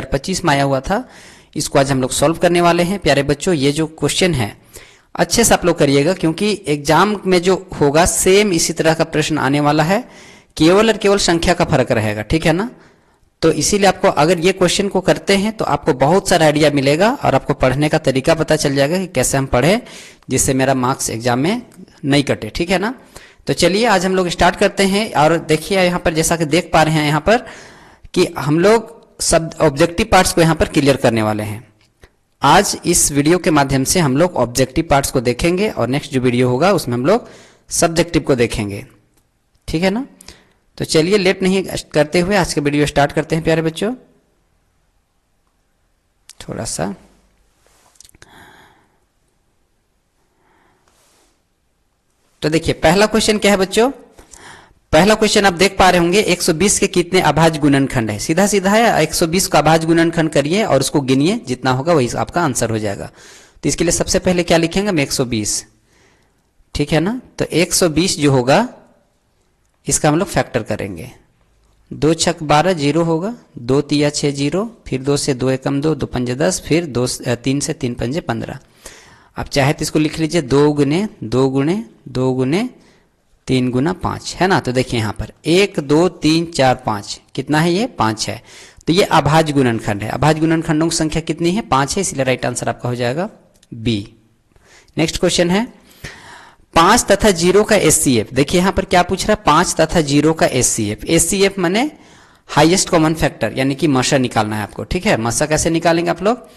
2025 में आया हुआ था। इसको आज हम लोग सॉल्व करने वाले हैं। प्यारे बच्चों, ये जो क्वेश्चन है अच्छे से आप लोग करिएगा, क्योंकि एग्जाम में जो होगा सेम इसी तरह का प्रश्न आने वाला है, केवल और केवल संख्या का फर्क रहेगा, ठीक है ना। तो इसीलिए आपको अगर ये क्वेश्चन को करते हैं तो आपको बहुत सारा आइडिया मिलेगा और आपको पढ़ने का तरीका पता चल जाएगा कि कैसे हम पढ़े, जिससे मेरा मार्क्स एग्जाम में नहीं कटे, ठीक है ना। तो चलिए आज हम लोग स्टार्ट करते हैं। और देखिए यहाँ पर जैसा कि देख पा रहे हैं यहाँ पर कि हम लोग सब ऑब्जेक्टिव पार्ट्स को यहाँ पर क्लियर करने वाले हैं। आज इस वीडियो के माध्यम से हम लोग ऑब्जेक्टिव पार्ट्स को देखेंगे और नेक्स्ट जो वीडियो होगा उसमें हम लोग सब्जेक्टिव को देखेंगे, ठीक है ना। तो चलिए लेट नहीं करते हुए आज के वीडियो स्टार्ट करते हैं प्यारे बच्चों। थोड़ा सा तो देखिए पहला क्वेश्चन क्या है बच्चों। पहला क्वेश्चन आप देख पा रहे होंगे 120 के कितने अभाज्य गुणनखंड है। सीधा सीधा है, 120 का अभाज्य गुणनखंड करिए और उसको गिनिए, जितना होगा वही आपका आंसर हो जाएगा। तो इसके लिए सबसे पहले क्या लिखेंगे हम 120, ठीक है ना। तो 120 जो होगा इसका हम लोग फैक्टर करेंगे। 2 छक 12 जीरो होगा, 2 तिया 6 जीरो, फिर 2 से 2 एकम 2, 2 पंजे 10, फिर 3 से 3 पंजे 15। आप चाहे तो इसको लिख लीजिए 2 गुने 2 गुने 2 गुने 3 गुना 5, है ना। तो देखिए यहाँ पर 1 2 3 4 5 कितना है, ये 5 है। तो ये अभाज्य गुणनखंड है। अभाज्य गुणनखंडों की संख्या कितनी है, 5 है, इसलिए राइट आंसर आपका हो जाएगा बी। नेक्स्ट क्वेश्चन है 5 तथा 0 का एचसीएफ। देखिए यहाँ पर क्या पूछ रहा है, 5 तथा 0 का एचसीएफ। एचसीएफ माने हाईएस्ट कॉमन फैक्टर, यानी कि मसा निकालना है आपको, ठीक है। मसा कैसे निकालेंगे आप लोग,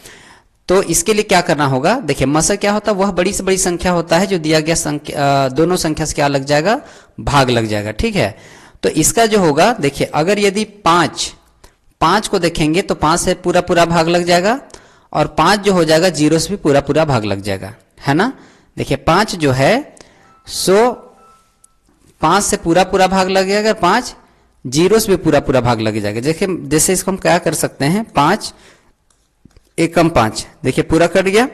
तो इसके लिए क्या करना होगा। देखिए मसा क्या होता है, वह बड़ी से बड़ी संख्या होता है जो दिया गया संख्या दोनों संख्या से क्या लग जाएगा, भाग लग जाएगा, ठीक है। तो इसका जो होगा, देखिए अगर यदि 5 को देखेंगे तो 5 से पूरा पूरा भाग लग जाएगा, और 5 जो हो जाएगा 0 से भी पूरा पूरा भाग लग जाएगा, है ना। देखिए 5 जो है 5 से पूरा पूरा भाग लग जाएगा, 5 0 से भी पूरा पूरा भाग लग जाएगा। देखिए जैसे इसको हम क्या कर सकते हैं, 5 एकम 5, देखिए पूरा कट गया,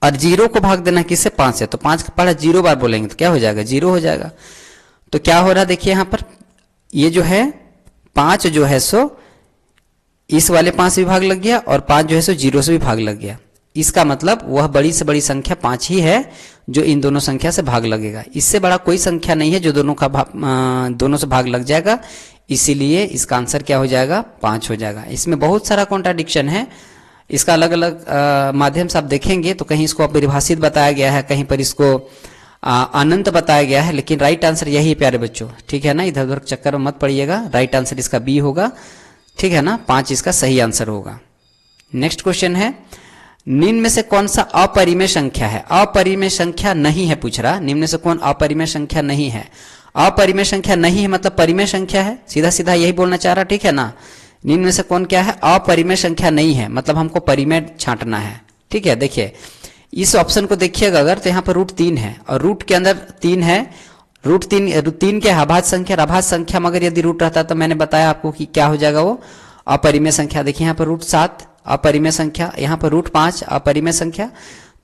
और 0 को भाग देना किससे, 5 से। तो 5 का पढ़ा 0 बार बोलेंगे तो क्या हो जाएगा, 0 हो जाएगा। तो क्या हो रहा है, देखिए यहाँ पर ये जो है 5 जो है इस वाले 5 से भी भाग लग गया, और 5 जो है 0 से भी भाग लग गया। इसका मतलब वह बड़ी से बड़ी संख्या 5 ही है जो इन दोनों संख्या से भाग लगेगा। इससे बड़ा कोई संख्या नहीं है जो दोनों से भाग लग जाएगा, इसीलिए इसका आंसर क्या हो जाएगा, 5 हो जाएगा। इसमें बहुत सारा कॉन्ट्राडिक्शन है, इसका अलग अलग माध्यम से आप देखेंगे तो कहीं इसको परिभाषित बताया गया है, कहीं पर इसको अनंत बताया गया है, लेकिन राइट आंसर यही है प्यारे बच्चों, ठीक है ना। इधर उधर चक्कर में मत पड़िएगा, राइट आंसर इसका बी होगा, ठीक है ना। 5 इसका सही आंसर होगा। नेक्स्ट क्वेश्चन है निम्न में से कौन सा अपरिमेय संख्या है। अपरिमेय संख्या नहीं है पूछ रहा, निम्न में से कौन अपरिमेय संख्या नहीं है। अपरिमेय संख्या नहीं है मतलब परिमेय संख्या है, सीधा सीधा यही बोलना चाह रहा, ठीक है ना। निम्न में से कौन क्या है, अपरिमेय संख्या नहीं है, मतलब हमको परिमेय छांटना है, ठीक है। देखिए इस ऑप्शन को देखिएगा अगर, तो यहाँ पर √3 है और रूट के अंदर 3 है। √3 के अभाज्य संख्या, अभाज्य संख्या में अगर यदि रूट रहता तो मैंने बताया आपको कि क्या हो जाएगा, वो अपरिमेय संख्या। देखिए यहाँ पर √7 अपरिमेय संख्या, यहाँ पर √5 अपरिमेय संख्या।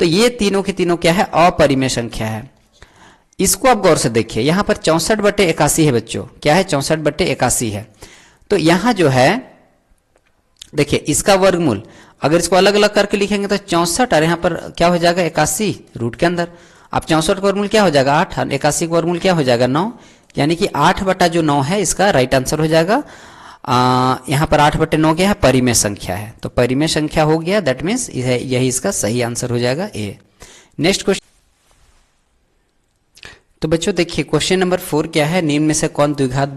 तो ये तीनों के तीनों क्या है, अपरिमेय संख्या है। इसको आप गौर से देखिए, यहाँ पर 64/81 है बच्चों, क्या है 64/81 है। तो यहाँ जो है देखिए इसका वर्गमूल अगर इसको अलग अलग करके लिखेंगे तो 64, और यहाँ पर क्या हो जाएगा 81 रूट के अंदर। अब 64 का वर्गमूल क्या हो जाएगा 8, 81 का वर्गमूल क्या हो जाएगा 9, यानी कि 8/9 है इसका राइट आंसर हो जाएगा। यहाँ पर 8/9 क्या है, परिमेय संख्या है, तो परिमेय संख्या हो गया, दैट मीन्स यही इसका सही आंसर हो जाएगा ए। नेक्स्ट क्वेश्चन, तो बच्चों देखिए क्वेश्चन नंबर 4 क्या है, निम्न में से कौन द्विघात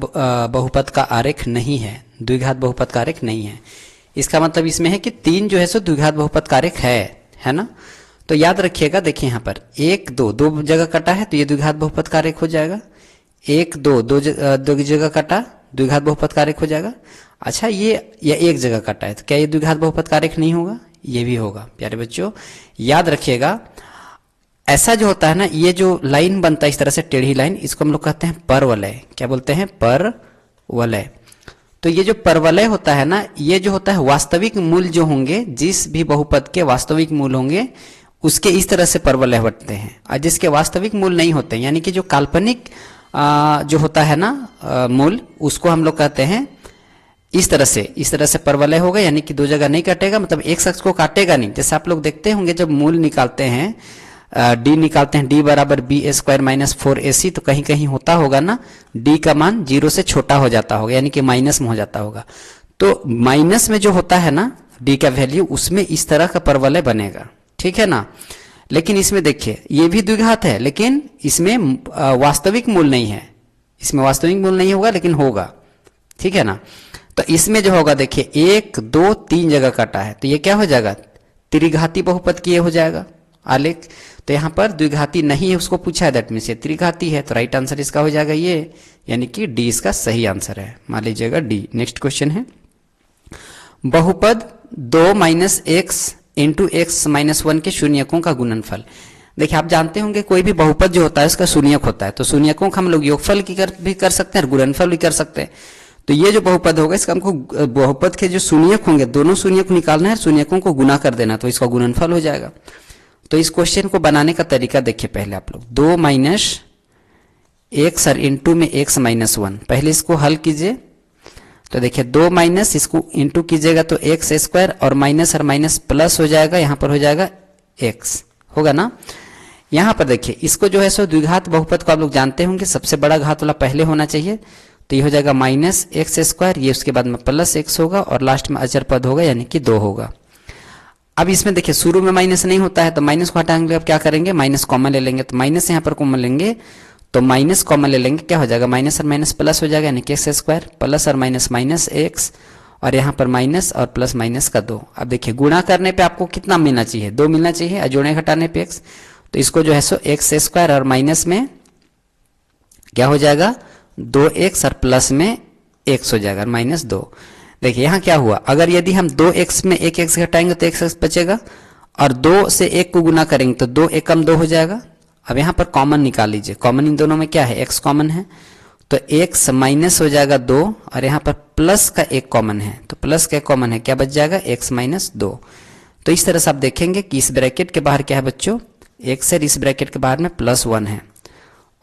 बहुपद का आरेख नहीं है। द्विघात बहुपद का आरेख नहीं है, इसका मतलब इसमें है कि 3 जो है द्विघात बहुपद का आरेख है ना। तो याद रखिएगा, देखिए यहाँ पर 1 2 दो जगह कटा है तो ये द्विघात बहुपद का आरेख हो जाएगा। 1 2 दो जगह कटा, द्विघात बहुपद का आरेख हो जाएगा। अच्छा ये एक जगह कटा है तो क्या ये द्विघात बहुपद का आरेख नहीं होगा, ये भी होगा। प्यारे बच्चों याद रखिएगा, ऐसा जो होता है ना, ये जो लाइन बनता है इस तरह से टेढ़ी लाइन, इसको हम लोग कहते हैं परवलय। क्या बोलते हैं, परवलय। तो ये जो परवलय होता है ना, ये जो होता है वास्तविक मूल जो होंगे, जिस भी बहुपद के वास्तविक मूल होंगे उसके इस तरह से परवलय बनते हैं, और जिसके वास्तविक मूल नहीं होते यानी कि जो काल्पनिक जो होता है ना मूल, उसको हम लोग कहते हैं इस तरह से परवलय होगा, यानी कि दो जगह नहीं काटेगा, मतलब एक शख्स को काटेगा नहीं। जैसे आप लोग देखते होंगे जब मूल निकालते हैं, डी निकालते हैं, डी बराबर बी ए स्क्वायर माइनस 4ac, तो कहीं कहीं होता होगा ना डी का मान 0 से छोटा हो जाता होगा, यानी कि माइनस में हो जाता होगा। तो माइनस में जो होता है ना डी का वैल्यू, उसमें इस तरह का परवलय बनेगा, ठीक है ना। लेकिन इसमें देखिए ये भी द्विघात है, लेकिन इसमें वास्तविक मूल नहीं है, इसमें वास्तविक मूल नहीं होगा लेकिन होगा, ठीक है ना। तो इसमें जो होगा देखिए 1 2 3 जगह काटा है, तो ये क्या हो जाएगा, त्रिघाती बहुपद की ये हो जाएगा आलेख। तो यहाँ पर द्विघाती नहीं है, उसको पूछा है, दैट मीन्स ये त्रिघाती है, तो राइट आंसर इसका हो जाएगा ये, यानी कि डी इसका सही आंसर है, मान लीजिएगा डी। नेक्स्ट क्वेश्चन है बहुपद 2 minus x into x minus 1 के शून्यकों का गुणनफल। देखिए आप जानते होंगे कोई भी बहुपद जो होता है उसका शून्यक होता है, तो शून्यकों का हम लोग योगफल की भी कर सकते हैं और गुणनफल भी कर सकते हैं। तो ये जो बहुपद होगा इसका हमको बहुपद के जो शून्यक होंगे दोनों शून्यक निकालना है, शून्यकों को गुना कर देना, तो इसका गुणनफल हो जाएगा। तो इस क्वेश्चन को बनाने का तरीका देखिए, पहले आप लोग 2 माइनस एक्स और इंटू में एक्स माइनस 1, पहले इसको हल कीजिए। तो देखिए 2 माइनस इसको इंटू कीजिएगा तो एक्स स्क्वायर और माइनस और माइनस प्लस हो जाएगा, यहाँ पर हो जाएगा एक्स, होगा ना। यहाँ पर देखिए इसको जो है सो द्विघात बहुपद को आप लोग जानते होंगे, सबसे बड़ा घात वाला पहले होना चाहिए, तो ये हो जाएगा माइनस एक्स स्क्वायर, ये उसके बाद में प्लस एक्स होगा और लास्ट में अचर पद होगा यानी कि 2 होगा। अब इसमें देखिए शुरू में माइनस नहीं होता है, तो माइनस को हटाएंगे, अब क्या करेंगे माइनस कॉमन ले लेंगे, तो माइनस यहाँ पर कॉमन लेंगे, तो माइनस कॉमन ले लेंगे, क्या हो जाएगा माइनस और माइनस प्लस हो जाएगा, यानी कि एक्स स्क्वायर प्लस और माइनस माइनस एक्स, और यहाँ पर माइनस और प्लस माइनस का 2। अब देखिए गुणा करने पे आपको कितना मिलना चाहिए, 2 मिलना चाहिए, और जोड़ने घटाने पे एक्स, तो इसको जो है सो एक्स स्क्वायर और माइनस में क्या हो जाएगा 2x और प्लस में x हो जाएगा माइनस 2। देखिए यहाँ क्या हुआ, अगर यदि हम 2x में 1x घटाएंगे तो x बचेगा, और 2 से 1 को गुना करेंगे तो 2 एकम 2 हो जाएगा। अब यहाँ पर कॉमन निकाल लीजिए, कॉमन इन दोनों में क्या है, x कॉमन है, तो x माइनस हो जाएगा 2, और यहाँ पर प्लस का 1 कॉमन है, तो प्लस का 1 कॉमन है, क्या बच जाएगा x माइनस 2। तो इस तरह से आप देखेंगे कि इस ब्रैकेट के बाहर क्या है बच्चों, x है, इस ब्रैकेट के बाहर में +1 है,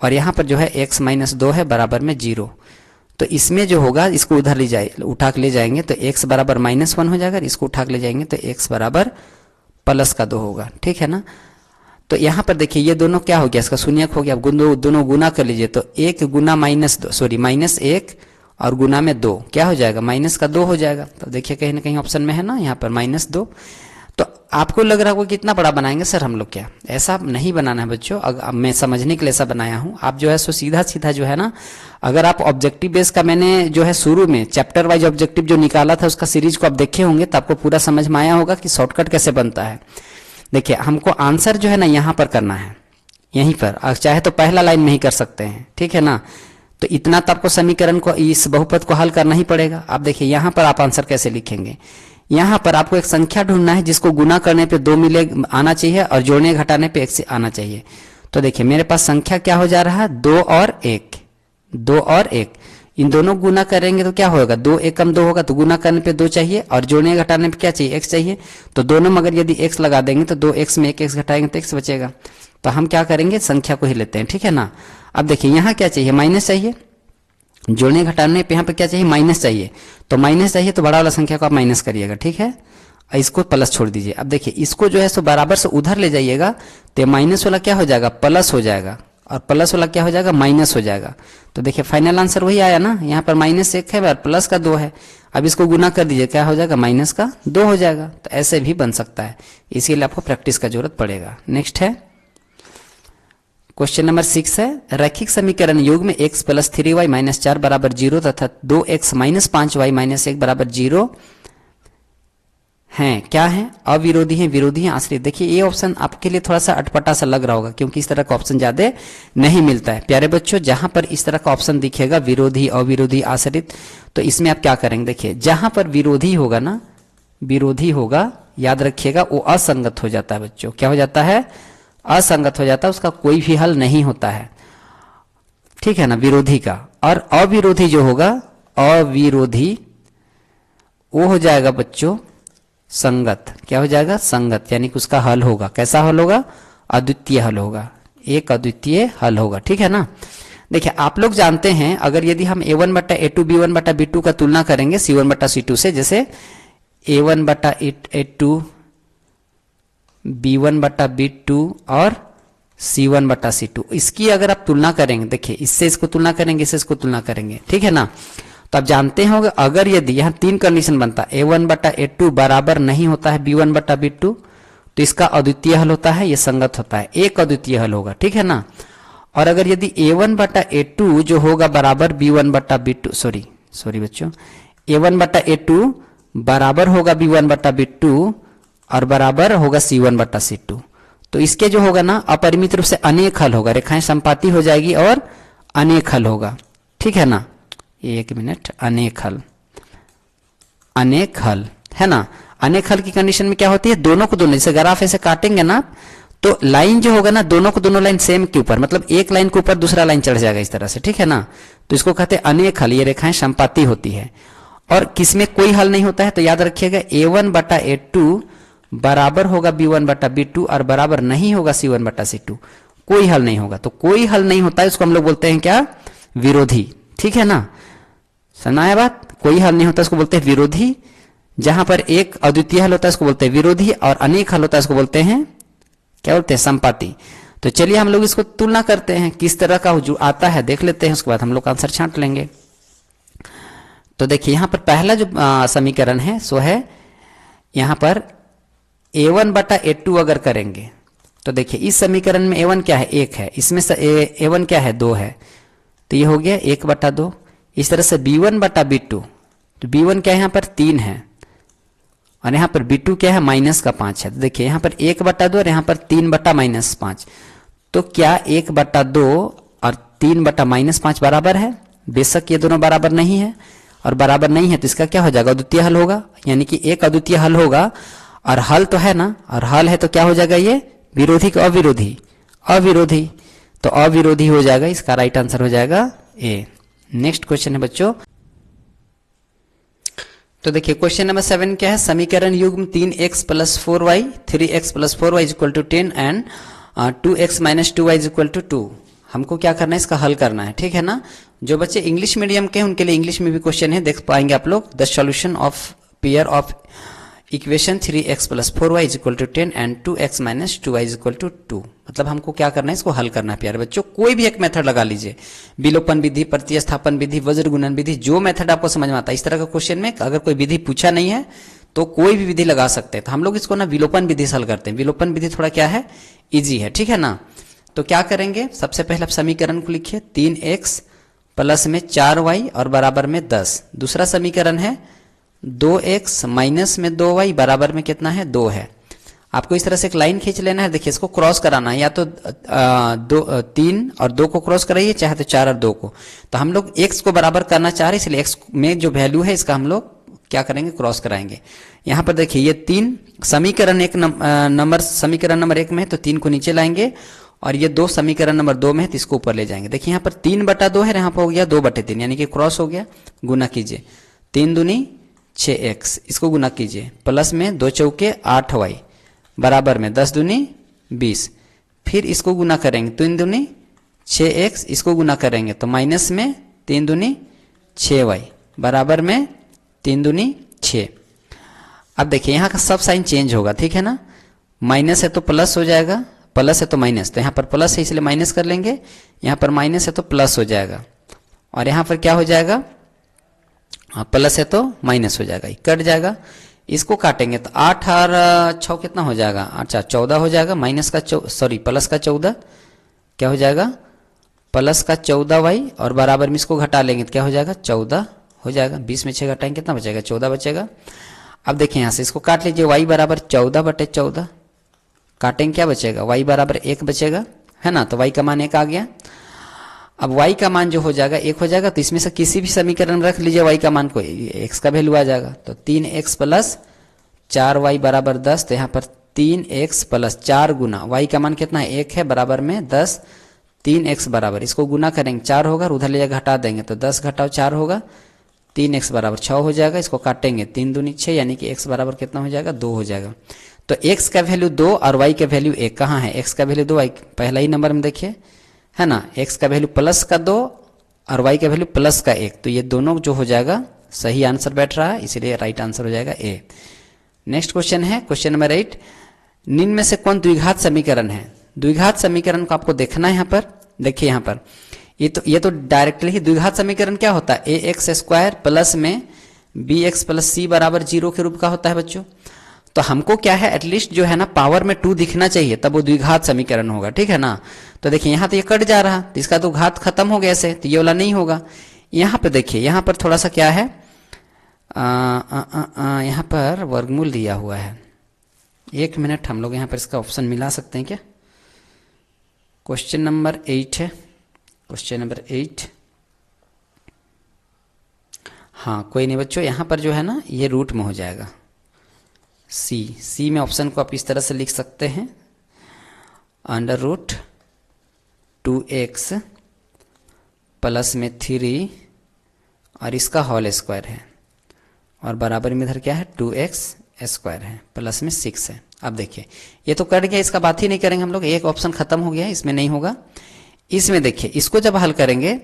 और यहाँ पर जो है x माइनस 2 है बराबर में 0। तो इसमें जो होगा इसको उधर ले जाए, उठा के ले जाएंगे तो x बराबर -1 हो जाएगा, इसको उठा के ले जाएंगे तो x बराबर प्लस का 2 होगा, ठीक है ना। तो यहाँ पर देखिए ये दोनों क्या हो गया, इसका शून्यक हो गया, अब दोनों गुना कर लीजिए, तो 1 गुना -1 और गुना में 2 क्या हो जाएगा माइनस का 2 हो जाएगा। तो देखिए कहीं ना कहीं ऑप्शन में है ना यहाँ पर -2। तो आपको लग रहा होगा कितना बड़ा बनाएंगे सर हम लोग, क्या ऐसा नहीं बनाना है बच्चों, अब मैं समझने के लिए ऐसा बनाया हूँ। आप जो है सो सीधा सीधा जो है ना, अगर आप ऑब्जेक्टिव बेस का मैंने जो है शुरू में चैप्टर वाइज ऑब्जेक्टिव जो निकाला था उसका सीरीज को आप देखे होंगे तो आपको पूरा समझ में आया होगा कि शॉर्टकट कैसे बनता है। देखिए हमको आंसर जो है ना यहाँ पर करना है, यहीं पर, चाहे तो पहला लाइन में ही कर सकते हैं, ठीक है ना। तो इतना तो आपको समीकरण को, इस बहुपद को हल करना ही पड़ेगा। आप देखिए यहाँ पर आप आंसर कैसे लिखेंगे, यहाँ पर आपको एक संख्या ढूंढना है जिसको गुना करने पे 2 मिले आना चाहिए और जोड़ने घटाने पे 1 से आना चाहिए। तो देखिए मेरे पास संख्या क्या हो जा रहा है 2 और 1, 2 और 1, इन दोनों गुना करेंगे तो क्या होगा 2 एकम 2 होगा, तो गुना करने पे 2 चाहिए और जोड़ने घटाने पे क्या चाहिए x चाहिए। तो दोनों में अगर यदि x लगा देंगे तो 2x में 1x घटाएंगे तो x बचेगा। तो हम क्या करेंगे संख्या को ही लेते हैं, ठीक है ना। अब देखिए यहाँ क्या चाहिए माइनस चाहिए, जोड़ने घटाने पे यहाँ पे क्या चाहिए माइनस चाहिए, तो माइनस चाहिए तो बड़ा वाला संख्या को आप माइनस करिएगा, ठीक है, इसको प्लस छोड़ दीजिए। अब देखिए इसको जो है सो बराबर से उधर ले जाइएगा तो माइनस वाला क्या हो जाएगा प्लस हो जाएगा, और प्लस वाला क्या हो जाएगा माइनस हो जाएगा। तो देखिए फाइनल आंसर वही आया ना, यहाँ पर -1 है और प्लस का 2 है। अब इसको गुना कर दीजिए, क्या हो जाएगा माइनस का 2 हो जाएगा। तो ऐसे भी बन सकता है, इसीलिए आपको प्रैक्टिस का जरूरत पड़ेगा। नेक्स्ट है क्वेश्चन नंबर 6 है, रैखिक समीकरण योग में x + 3y - 4 बराबर 0 तथा 2x - 5y - 1 बराबर 0 हैं, क्या है, अविरोधी हैं, विरोधी हैं, आश्रित। देखिए ये ऑप्शन आपके लिए थोड़ा सा अटपटा सा लग रहा होगा क्योंकि इस तरह का ऑप्शन ज्यादा नहीं मिलता है। प्यारे बच्चों जहां पर इस तरह का ऑप्शन दिखेगा विरोधी, अविरोधी, आश्रित, तो इसमें आप क्या करेंगे, देखिए जहां पर विरोधी होगा ना, विरोधी होगा, याद रखिएगा वो असंगत हो जाता है बच्चों, क्या हो जाता है असंगत हो जाता है, उसका कोई भी हल नहीं होता है, ठीक है ना, विरोधी का। और अविरोधी जो होगा, अविरोधी वो हो जाएगा बच्चों संगत, क्या हो जाएगा संगत, यानी कि उसका हल होगा, कैसा हल होगा अद्वितीय हल होगा, एक अद्वितीय हल होगा, ठीक है ना। देखिए आप लोग जानते हैं अगर यदि हम a1 बटा a2 b1 बटा b2 का तुलना करेंगे c1 बटा c2 से, जैसे a1 बटा a2 b1 बटा b2 और c1 बटा c2, इसकी अगर आप तुलना करेंगे, देखिए इससे इसको तुलना करेंगे, इससे इसको तुलना करेंगे, ठीक है ना। तो आप जानते होंगे अगर यदि यहाँ तीन कंडीशन बनता है a1 बटा a2 बराबर नहीं होता है b1 बटा b2, तो इसका अद्वितीय हल होता है, ये संगत होता है, एक अद्वितीय हल होगा, ठीक है ना। और अगर यदि a1 बटा a2 जो होगा बराबर b1 बटा b2, सॉरी बच्चों, a1 बटा a2 बराबर होगा b1 बटा b2 और बराबर होगा c1 बटा c2, तो इसके जो होगा ना अपरिमित रूप से अनेक हल होगा, रेखाएं संपाती हो जाएगी और अनेक हल होगा, ठीक है ना। एक मिनट, अनेक हल है ना। अनेक हल की कंडीशन में क्या होती है, दोनों को दोनों, जैसे ग्राफ ऐसे काटेंगे ना तो लाइन जो होगा ना दोनों को दोनों लाइन सेम के ऊपर, मतलब एक लाइन के ऊपर दूसरा लाइन चढ़ जाएगा इस तरह से, ठीक है ना। तो इसको कहते हैं अनेक हल, ये रेखाएं संपाती होती है। और किसमें कोई हल नहीं होता है तो याद रखिएगा a1 बटा a2 बराबर होगा b1 बटा b2 और बराबर नहीं होगा c1 बटा c2, कोई हल नहीं होगा। तो कोई हल नहीं होता है उसको हम लोग बोलते हैं क्या, विरोधी, ठीक है ना। सुना है बात, कोई हल नहीं होता उसको बोलते हैं विरोधी। जहां पर एक अद्वितीय हल होता है उसको बोलते हैं विरोधी और अनेक हल होता है उसको बोलते हैं क्या बोलते हैं, संपाती। तो चलिए हम लोग इसको तुलना करते हैं किस तरह का जो आता है देख लेते हैं, उसके बाद हम लोग आंसर छांट लेंगे। तो देखिए यहां पर पहला जो समीकरण है सो है यहां पर a1 बटा a2 अगर करेंगे तो देखिए इस समीकरण में a1 क्या है, 1 है, इसमें से a1 क्या है, 2 है, तो ये हो गया 1 बटा 2। इस तरह से b1 बटा b2, तो b1 क्या है यहाँ पर 3 है और यहाँ पर b2 क्या है माइनस का 5 है। तो देखिए यहाँ पर 1 बटा 2 और यहाँ पर 3 बटा माइनस 5, तो क्या 1 बटा 2 और 3 बटा माइनस 5 बराबर है, बेशक ये दोनों बराबर नहीं है और बराबर नहीं है तो इसका क्या हो जाएगा, अद्वितीय हल होगा, यानी कि एक अद्वितीय हल होगा। और हल तो है ना, और हल है तो क्या हो जाएगा, ये विरोधी का अविरोधी, अविरोधी, तो अविरोधी हो जाएगा, इसका राइट आंसर हो जाएगा ए। नेक्स्ट क्वेश्चन है बच्चों, तो देखिए क्वेश्चन नंबर 7 क्या है, समीकरण युग्म 3x plus 4y 3x plus 4y is equal to 10 and 2x minus 2y is equal to 2, हमको क्या करना है, इसका हल करना है, ठीक है ना। जो बच्चे इंग्लिश मीडियम के हैं उनके लिए इंग्लिश में भी क्वेश्चन है, देख पाएंगे आप लोग। The solution of pair of equation 3x plus 4y is equal to 10 and 2x minus 2y is equal to 2, मतलब हमको क्या करना है, इसको हल करना है प्यारे बच्चों। कोई भी एक मेथड लगा लीजिए, विलोपन विधि, प्रतिस्थापन विधि, वज्र गुणन विधि, जो मेथड आपको समझ में आता है। इस तरह का क्वेश्चन में अगर कोई विधि पूछा नहीं है तो कोई भी विधि लगा सकते हैं। तो हम लोग इसको ना विलोपन विधि से हल करते हैं। विलोपन विधि थोड़ा क्या है, ईजी है, ठीक है ना। तो क्या करेंगे, सबसे पहले आप समीकरण को लिखिए 3x प्लस में 4y और बराबर में 10। दूसरा समीकरण है 2x माइनस में 2y बराबर में कितना है, 2 है। आपको इस तरह से एक लाइन खींच लेना है, देखिए इसको क्रॉस कराना है, या तो 3 और 2 को क्रॉस कराइए, चाहे तो 4 और 2 को। तो हम लोग x को बराबर करना चाह रहे हैं, इसलिए x में जो वैल्यू है इसका हम लोग क्या करेंगे, क्रॉस कराएंगे। यहाँ पर देखिए ये 3 समीकरण समीकरण नंबर 1 में है तो 3 को नीचे लाएंगे, और ये 2 समीकरण नंबर 2 में है तो इसको ऊपर ले जाएंगे। देखिए यहाँ पर 3 बटा 2 है, यहाँ पर हो गया 2 बटे 3, यानी कि क्रॉस हो गया। गुना कीजिए, 3 दूनी 6x, इसको गुना कीजिए, प्लस में 2 चौके 8y बराबर में 10 दूनी 20, फिर इसको गुना करेंगे 3 दूनी 6x, इसको गुना करेंगे तो माइनस में 3 दूनी 6y बराबर में 3 दूनी 6। अब देखिए यहाँ का सब साइन चेंज होगा, ठीक है ना। माइनस है तो प्लस हो जाएगा, प्लस है तो माइनस, तो यहाँ पर प्लस है इसलिए माइनस कर लेंगे, यहाँ पर माइनस है तो प्लस हो जाएगा, और यहाँ पर क्या हो जाएगा, प्लस है तो माइनस हो जाएगा, कट जाएगा। इसको काटेंगे तो 8 और 6 कितना हो जाएगा, अच्छा 14 हो जाएगा, माइनस का प्लस का 14 क्या हो जाएगा, प्लस का 14y और बराबर में इसको घटा लेंगे तो क्या हो जाएगा, 14 हो जाएगा। 20 में 6 घटाएंगे कितना बचेगा, 14 बचेगा। अब देखिए यहाँ से इसको काट लीजिए, y बराबर 14 बटे 14, काटेंगे क्या बचेगा, y बराबर 1 बचेगा, है ना। तो y का मान 1 आ गया। अब y का मान जो हो जाएगा 1 हो जाएगा, तो इसमें से किसी भी समीकरण में रख लीजिए y का मान को, x का वैल्यू आ जाएगा। तो 3x प्लस 4y बराबर 10, तो यहाँ पर 3x प्लस 4 गुना y का मान कितना है, 1 है, बराबर में 10, 3x बराबर, इसको गुना करेंगे 4 होगा, उधर ले जाकर घटा देंगे तो 10 घटाओ 4 होगा, 3x बराबर 6 हो जाएगा। इसको काटेंगे 3 दूनी 6, यानी कि x बराबर कितना हो जाएगा, 2 हो जाएगा। तो x का वैल्यू 2 और y का वैल्यू 1 कहाँ है, x का वैल्यू 2, y पहला ही नंबर में देखिए है ना, x का वैल्यू प्लस का 2 और y का वैल्यू प्लस का 1, तो ये दोनों जो हो जाएगा सही आंसर बैठ रहा है, इसीलिए राइट आंसर हो जाएगा ए। नेक्स्ट क्वेश्चन है क्वेश्चन नंबर 8, निम्न में से कौन द्विघात समीकरण है? द्विघात समीकरण को आपको देखना है यहाँ पर। देखिए यहाँ पर ये तो डायरेक्टली ही द्विघात समीकरण क्या होता है, ए एक्स स्क्वायर प्लस में बी एक्स प्लस सी बराबर 0 के रूप का होता है बच्चों। तो हमको क्या है, एटलीस्ट जो है ना पावर में 2 दिखना चाहिए, तब वो द्विघात समीकरण होगा, ठीक है ना। तो देखिए यहाँ तो ये कट जा रहा, तो इसका तो घात खत्म हो गया ऐसे, तो ये वाला नहीं होगा। यहाँ पे देखिए, यहाँ पर थोड़ा सा क्या है, यहाँ पर वर्गमूल दिया हुआ है। 1 मिनट, हम लोग यहाँ पर इसका ऑप्शन मिला सकते हैं क्या? क्वेश्चन नंबर 8 है, क्वेश्चन नंबर 8। हाँ कोई नहीं बच्चों, यहाँ पर जो है ना ये रूट में हो जाएगा, सी में ऑप्शन को आप इस तरह से लिख सकते हैं, अंडर रूट 2x प्लस में 3 और इसका होल स्क्वायर है, और बराबर में इधर क्या है 2x स्क्वायर है, प्लस में 6 है। अब देखिए ये तो कट गया, इसका बात ही नहीं करेंगे हम लोग, एक ऑप्शन खत्म हो गया, इसमें नहीं होगा। इसमें देखिए इसको जब हल करेंगे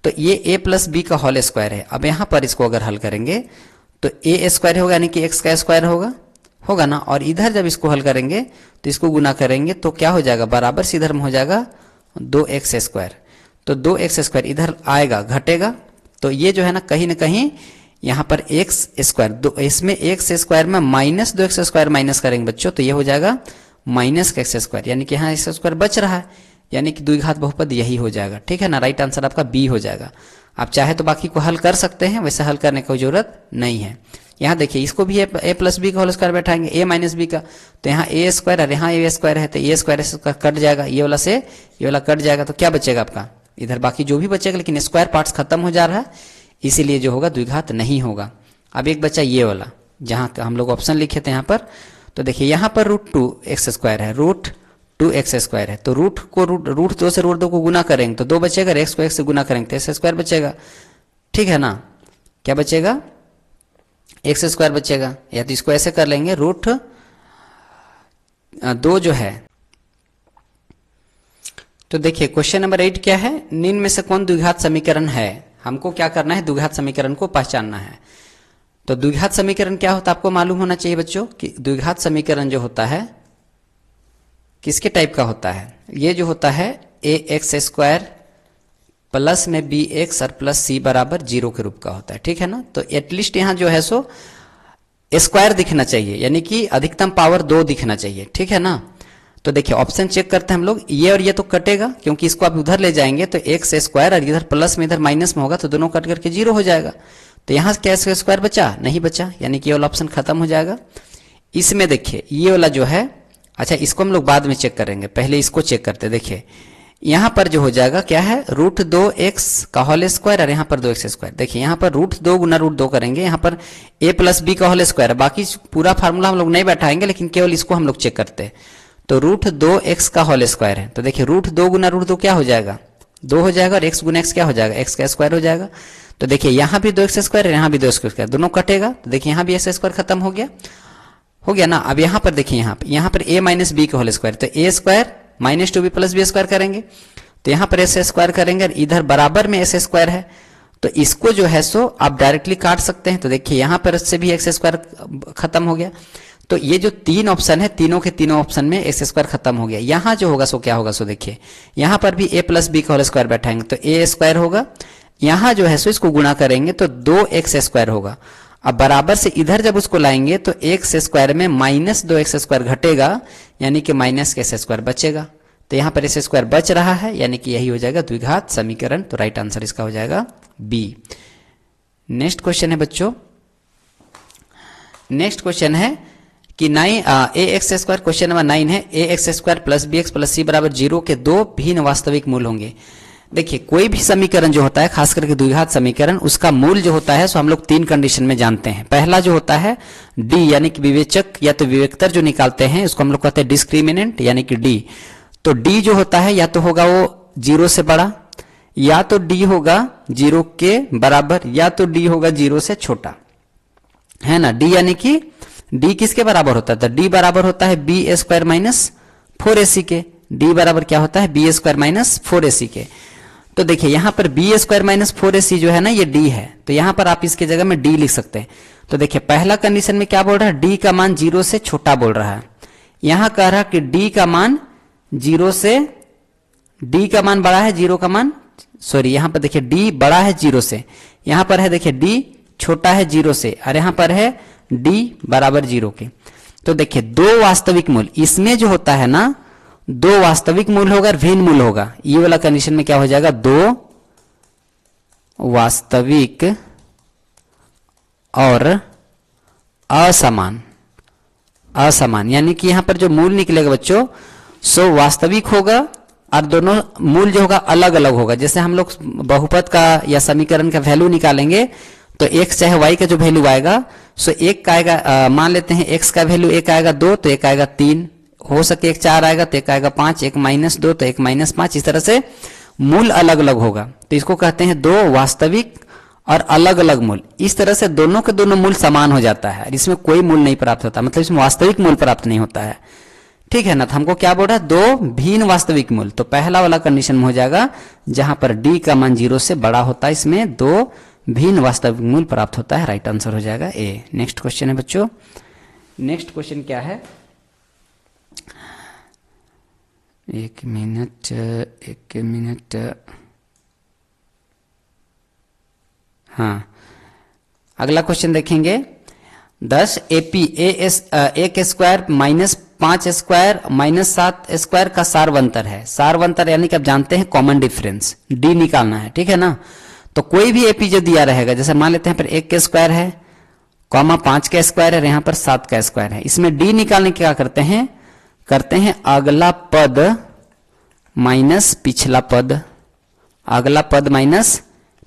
तो ये a प्लस बी का होल स्क्वायर है। अब यहाँ पर इसको अगर हल करेंगे तो a स्क्वायर होगा, यानी कि x का स्क्वायर होगा ना, और इधर जब इसको हल करेंगे तो इसको गुना करेंगे तो क्या हो जाएगा, बराबर से इधर में हो जाएगा 2x स्क्वायर। तो 2x स्क्वायर इधर आएगा, घटेगा, तो ये जो है ना कहीं यहाँ पर x स्क्वायर, इसमें x स्क्वायर में माइनस 2x स्क्वायर माइनस करेंगे बच्चों, तो ये हो जाएगा माइनस का x स्क्वायर, यानी कि यहाँ x स्क्वायर बच रहा है, यानी कि द्विघात बहुपद यही हो जाएगा, ठीक है ना। राइट आंसर आपका बी हो जाएगा। आप चाहे तो बाकी को हल कर सकते हैं, वैसे हल करने की जरूरत नहीं है। यहाँ देखिए इसको भी a प्लस बी का होल स्क्वायर बैठाएंगे, a माइनस बी का, तो यहाँ a स्क्वायर और यहाँ a स्क्वायर है, तो a स्क्वायर कट जाएगा, ये वाला से ये वाला कट जाएगा, तो क्या बचेगा आपका इधर, बाकी जो भी बचेगा, लेकिन स्क्वायर पार्ट्स खत्म हो जा रहा है, इसीलिए जो होगा द्विघात नहीं होगा। अब एक बचा ये वाला, जहाँ हम लोग ऑप्शन लिखे थे यहाँ पर, तो देखिए यहाँ पर रूट 2x स्क्वायर है, रूट 2x स्क्वायर है, तो रूट 2 से रूट 2 को गुना करेंगे तो 2 बचेगा, x को x से गुना करेंगे तो x स्क्वायर बचेगा, ठीक है ना। क्या बचेगा, x स्क्वायर बचेगा, या तो इसको ऐसे कर लेंगे, रूट 2 जो है। तो देखिए क्वेश्चन नंबर 8 क्या है, निम्न में से कौन द्विघात समीकरण है? हमको क्या करना है, द्विघात समीकरण को पहचानना है। तो द्विघात समीकरण क्या होता है आपको मालूम होना चाहिए बच्चों, कि द्विघात समीकरण जो होता है किसके टाइप का होता है, ये जो होता है ए एक्स स्क्वायर प्लस में बी एक्स और प्लस सी बराबर 0 के रूप का होता है, ठीक है ना। तो एटलीस्ट यहाँ जो है सो स्क्वायर दिखना चाहिए, यानी कि अधिकतम पावर 2 दिखना चाहिए, ठीक है ना। तो देखिए ऑप्शन चेक करते हैं हम लोग, ये और ये तो कटेगा, क्योंकि इसको आप उधर ले जाएंगे तो एक्स स्क्वायर और इधर प्लस में इधर माइनस में होगा, तो दोनों कट करके 0 हो जाएगा। तो यहाँ क्या स्क्वायर बचा, नहीं बचा, यानी कि ये वाला ऑप्शन खत्म हो जाएगा। इसमें देखिए ये वाला जो है, अच्छा इसको हम लोग बाद में चेक करेंगे, पहले इसको चेक करते। देखिए यहाँ पर जो हो जाएगा क्या है, रूट 2x का होल स्क्वायर और यहाँ पर 2x स्क्वायर। देखिए यहाँ पर रूट 2 गुना रूट 2 करेंगे, यहाँ पर a प्लस बी का होल स्क्वायर है, बाकी पूरा फार्मूला हम लोग नहीं बैठाएंगे, लेकिन केवल इसको हम लोग चेक करते हैं। तो रूट 2x का होल स्क्वायर है, तो देखिए रूट 2 गुना रूट 2 क्या हो जाएगा, 2 हो जाएगा, और x गुना x क्या हो जाएगा, x का स्क्वायर हो जाएगा। तो देखिए यहाँ भी 2x स्क्वायर है, यहाँ भी 2x स्क्वायर, दोनों कटेगा, तो देखिए यहाँ भी x स्क्वायर खत्म हो गया ना। अब यहाँ पर देखिए यहाँ पर a माइनस बी का होल स्क्वायर, तो a square minus 2b plus B square करेंगे, तो यहाँ पर s स्क्वायर करेंगे, और इधर बराबर में s स्क्वायर है, तो इसको जो है सो आप डायरेक्टली काट सकते हैं। तो देखिए यहाँ पर से भी x स्क्वायर खत्म हो गया, तो ये जो 3 ऑप्शन है, तीनों के तीनों ऑप्शन में x स्क्वायर खत्म हो गया। यहाँ जो होगा सो क्या होगा, सो देखिए यहाँ पर भी a प्लस बी का होल स्क्वायर बैठाएंगे तो a स्क्वायर होगा, यहाँ जो है सो इसको गुणा करेंगे तो 2x स्क्वायर होगा। अब बराबर से इधर जब उसको लाएंगे तो x स्क्वायर में माइनस 2x स्क्वायर घटेगा, यानी कि माइनस x स्क्वायर बचेगा, तो यहाँ पर s स्क्वायर बच रहा है, यानी कि यही हो जाएगा द्विघात समीकरण। तो राइट आंसर इसका हो जाएगा बी। नेक्स्ट क्वेश्चन है बच्चों, नेक्स्ट क्वेश्चन है कि A x square, question number 9 है, A x square plus B x plus C बराबर 0 के 2 भिन्न वास्तविक मूल होंगे। देखिए कोई भी समीकरण जो होता है, खास करके द्विघात समीकरण, उसका मूल जो होता है सो हम लोग 3 कंडीशन में जानते हैं। पहला जो होता है डी, यानी कि विवेचक या तो विवेकतर जो निकालते हैं उसको हम लोग कहते हैं डिस्क्रिमिनेंट, यानी कि डी। तो डी जो होता है या तो होगा वो 0 से बड़ा, या तो डी होगा 0 के बराबर, या तो डी होगा 0 से छोटा, है ना। डी यानी कि डी किसके बराबर होता है, तो डी बराबर होता है बी स्क्वायर माइनस 4ac के, डी बराबर क्या होता है बी स्क्वायर माइनस 4ac के। तो देखिए यहां पर बी स्क्वायर माइनस 4ac जो है ना ये डी है, तो यहां पर आप इसकी जगह में डी लिख सकते हैं। तो देखिए पहला कंडीशन में क्या बोल रहा है, डी का मान 0 से छोटा बोल रहा है। यहां कह रहा है कि डी का मान 0 से, डी का मान बड़ा है 0 का मान, सॉरी यहां पर देखिए डी बड़ा है 0 से, यहां पर है देखिए डी छोटा है 0 से, और यहां पर है डी बराबर 0 के। तो देखिए दो वास्तविक मूल, इसमें जो होता है ना दो वास्तविक मूल होगा और भिन्न मूल होगा, ये वाला कंडीशन में क्या हो जाएगा, दो वास्तविक और असमान, असमान यानी कि यहां पर जो मूल निकलेगा बच्चों सो वास्तविक होगा और दोनों मूल जो होगा अलग अलग होगा। जैसे हम लोग बहुपद का या समीकरण का वैल्यू निकालेंगे तो x चाहे y का जो वैल्यू आएगा सो एक का आएगा, मान लेते हैं x का वैल्यू एक आएगा 2 तो एक आएगा 3, हो सके एक 4 आएगा तो एक आएगा 5, एक -2 तो एक -5, इस तरह से मूल अलग अलग होगा। तो इसको कहते हैं दो वास्तविक और अलग अलग मूल। इस तरह से दोनों के दोनों मूल समान हो जाता है, इसमें कोई मूल नहीं प्राप्त होता, मतलब इसमें वास्तविक मूल प्राप्त नहीं होता है, ठीक है ना। तो हमको क्या बोल रहा है, दो भिन्न वास्तविक मूल। तो पहला वाला कंडीशन में हो जाएगा जहां पर डी का मान 0 से बड़ा होता है, इसमें दो भिन्न वास्तविक मूल प्राप्त होता है, राइट आंसर हो जाएगा ए। नेक्स्ट क्वेश्चन है बच्चों, नेक्स्ट क्वेश्चन क्या है, एक मिनट, हाँ अगला क्वेश्चन देखेंगे। 10 AP एक square minus 5 square minus 7 square का सारवंतर है। सारवंतर यानी कि आप जानते हैं कॉमन डिफरेंस, डी निकालना है, ठीक है ना। तो कोई भी AP जो दिया रहेगा, जैसे मान लेते हैं पर 1 का स्क्वायर है, कॉमा 5 का स्क्वायर है, यहाँ पर 7 का स्क्वायर है, इसमें डी निकालने के क्या करते हैं अगला पद माइनस पिछला पद, अगला पद माइनस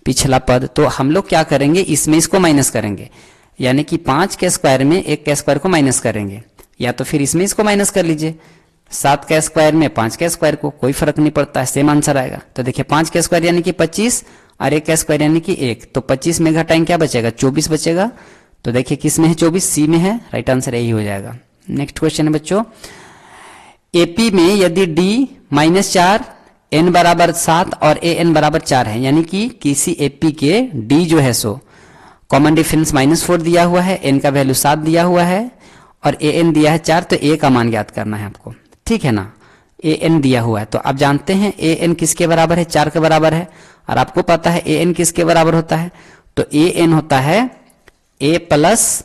पिछला पद। तो हम लोग क्या करेंगे, इसमें इसको माइनस करेंगे, यानी कि 5 के स्क्वायर में 1 के स्क्वायर को माइनस करेंगे, या तो फिर इसमें इसको माइनस कर लीजिए, 7 के स्क्वायर में 5 के स्क्वायर को, कोई फर्क नहीं पड़ता है, सेम आंसर आएगा। तो देखिए 5 के स्क्वायर यानी कि 25 और 1 का स्क्वायर यानी कि 1, तो 25 में घटाएंगे क्या बचेगा, 24 बचेगा। तो देखिए किस में है 24, सी में है, राइट आंसर यही हो जाएगा। नेक्स्ट क्वेश्चन है बच्चों, एपी में यदि डी -4 n बराबर 7 और an बराबर 4 है, यानी कि किसी एपी के d जो है सो कॉमन डिफरेंस -4 दिया हुआ है, n का वैल्यू 7 दिया हुआ है और an दिया है 4, तो a का मान ज्ञात करना है आपको, ठीक है ना। an दिया हुआ है तो आप जानते हैं an किसके बराबर है, 4 के बराबर है, और आपको पता है an किसके बराबर होता है, तो an होता है a plus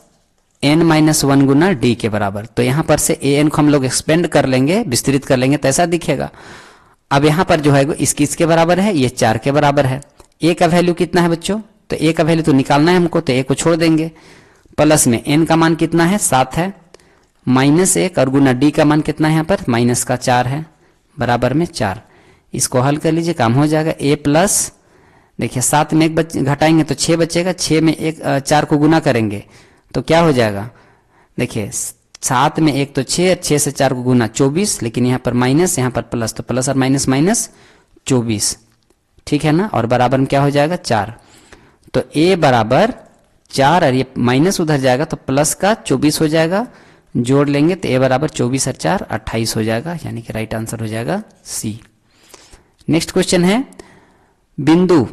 n-1 Guna d के बराबर। तो यहां पर से an को हम लोग एक्सपेंड कर लेंगे, विस्तृत कर लेंगे तो ऐसा दिखेगा। अब यहां पर जो है इसके बराबर है, ये 4 के बराबर है। a का वैल्यू कितना है बच्चों, तो a का वैल्यू तो निकालना है हमको, तो a को छोड़ देंगे, प्लस में n का मान कितना है 7 है, -1 और गुना d का मान कितना है यहाँ पर -4 है, बराबर में 4। इसको हल कर लीजिए, काम हो जाएगा। a प्लस देखिए 7 में 1 घटाएंगे तो 6 बचेगा, 6 में 4 को गुना करेंगे तो क्या हो जाएगा, देखिए 7 में 1 तो 6, 6 से 4 को गुना 24, लेकिन यहाँ पर माइनस यहाँ पर प्लस, तो प्लस और माइनस माइनस 24, ठीक है ना, और बराबर में क्या हो जाएगा 4। तो a बराबर 4 और ये माइनस उधर जाएगा तो प्लस का 24 हो जाएगा, जोड़ लेंगे तो a बराबर 24 और 4 28 हो जाएगा, यानी कि राइट आंसर हो जाएगा सी। नेक्स्ट क्वेश्चन है, बिंदु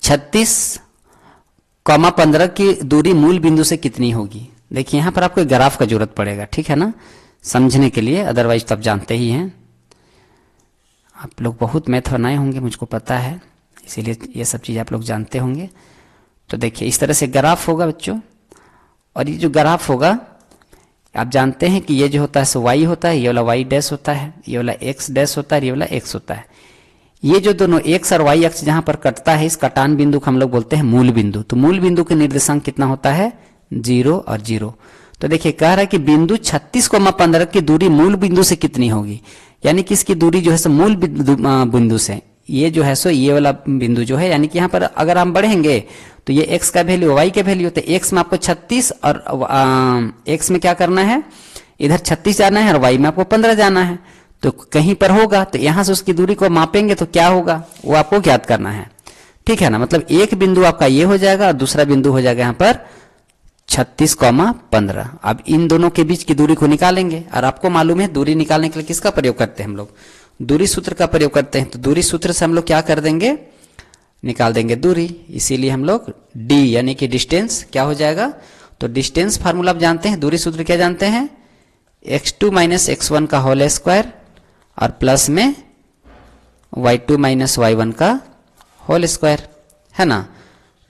36,15 की दूरी मूल बिंदु से कितनी होगी। देखिए यहां पर आपको एक ग्राफ का जरूरत पड़ेगा, ठीक है ना, समझने के लिए, अदरवाइज तो आप जानते ही हैं, आप लोग बहुत मैथ बनाए होंगे मुझको पता है, इसीलिए ये सब चीज़ आप लोग जानते होंगे। तो देखिए इस तरह से ग्राफ होगा बच्चों, और ये जो ग्राफ होगा आप जानते हैं कि ये जो होता है सो y होता है, ये वाला y डैश होता है, ये वाला x डैश होता है, ये वाला x होता है। ये जो दोनों x और y अक्ष जहां पर कटता है, इस कटान बिंदु को हम लोग बोलते हैं मूल बिंदु। तो मूल बिंदु के निर्देशांक कितना होता है 0 और 0। तो देखिए कह रहा है कि बिंदु 36,15 की दूरी मूल बिंदु से कितनी होगी, यानी कि इसकी दूरी जो है सो मूल बिंदु से, ये जो है सो ये वाला बिंदु जो है, यानी कि यहाँ पर अगर हम बढ़ेंगे तो ये x का वैल्यू y के वैल्यू, तो x में आपको 36 और x में क्या करना है, इधर 36 जाना है और y में आपको 15 जाना है, तो कहीं पर होगा, तो यहां से उसकी दूरी को मापेंगे तो क्या होगा वो आपको ज्ञात करना है, ठीक है ना। मतलब एक बिंदु आपका ये हो जाएगा और दूसरा बिंदु हो जाएगा यहाँ पर 36,15। अब इन दोनों के बीच की दूरी को निकालेंगे, और आपको मालूम है दूरी निकालने के लिए किसका प्रयोग करते हैं हम लोग, दूरी सूत्र का प्रयोग करते हैं। तो दूरी सूत्र से हम लोग क्या कर देंगे, निकाल देंगे दूरी, इसीलिए हम लोग d यानी कि डिस्टेंस क्या हो जाएगा। तो डिस्टेंस फार्मूला आप जानते हैं, दूरी सूत्र क्या जानते हैं, x2 माइनस x1 का होल स्क्वायर और प्लस में y2 माइनस y1 का होल स्क्वायर, है ना।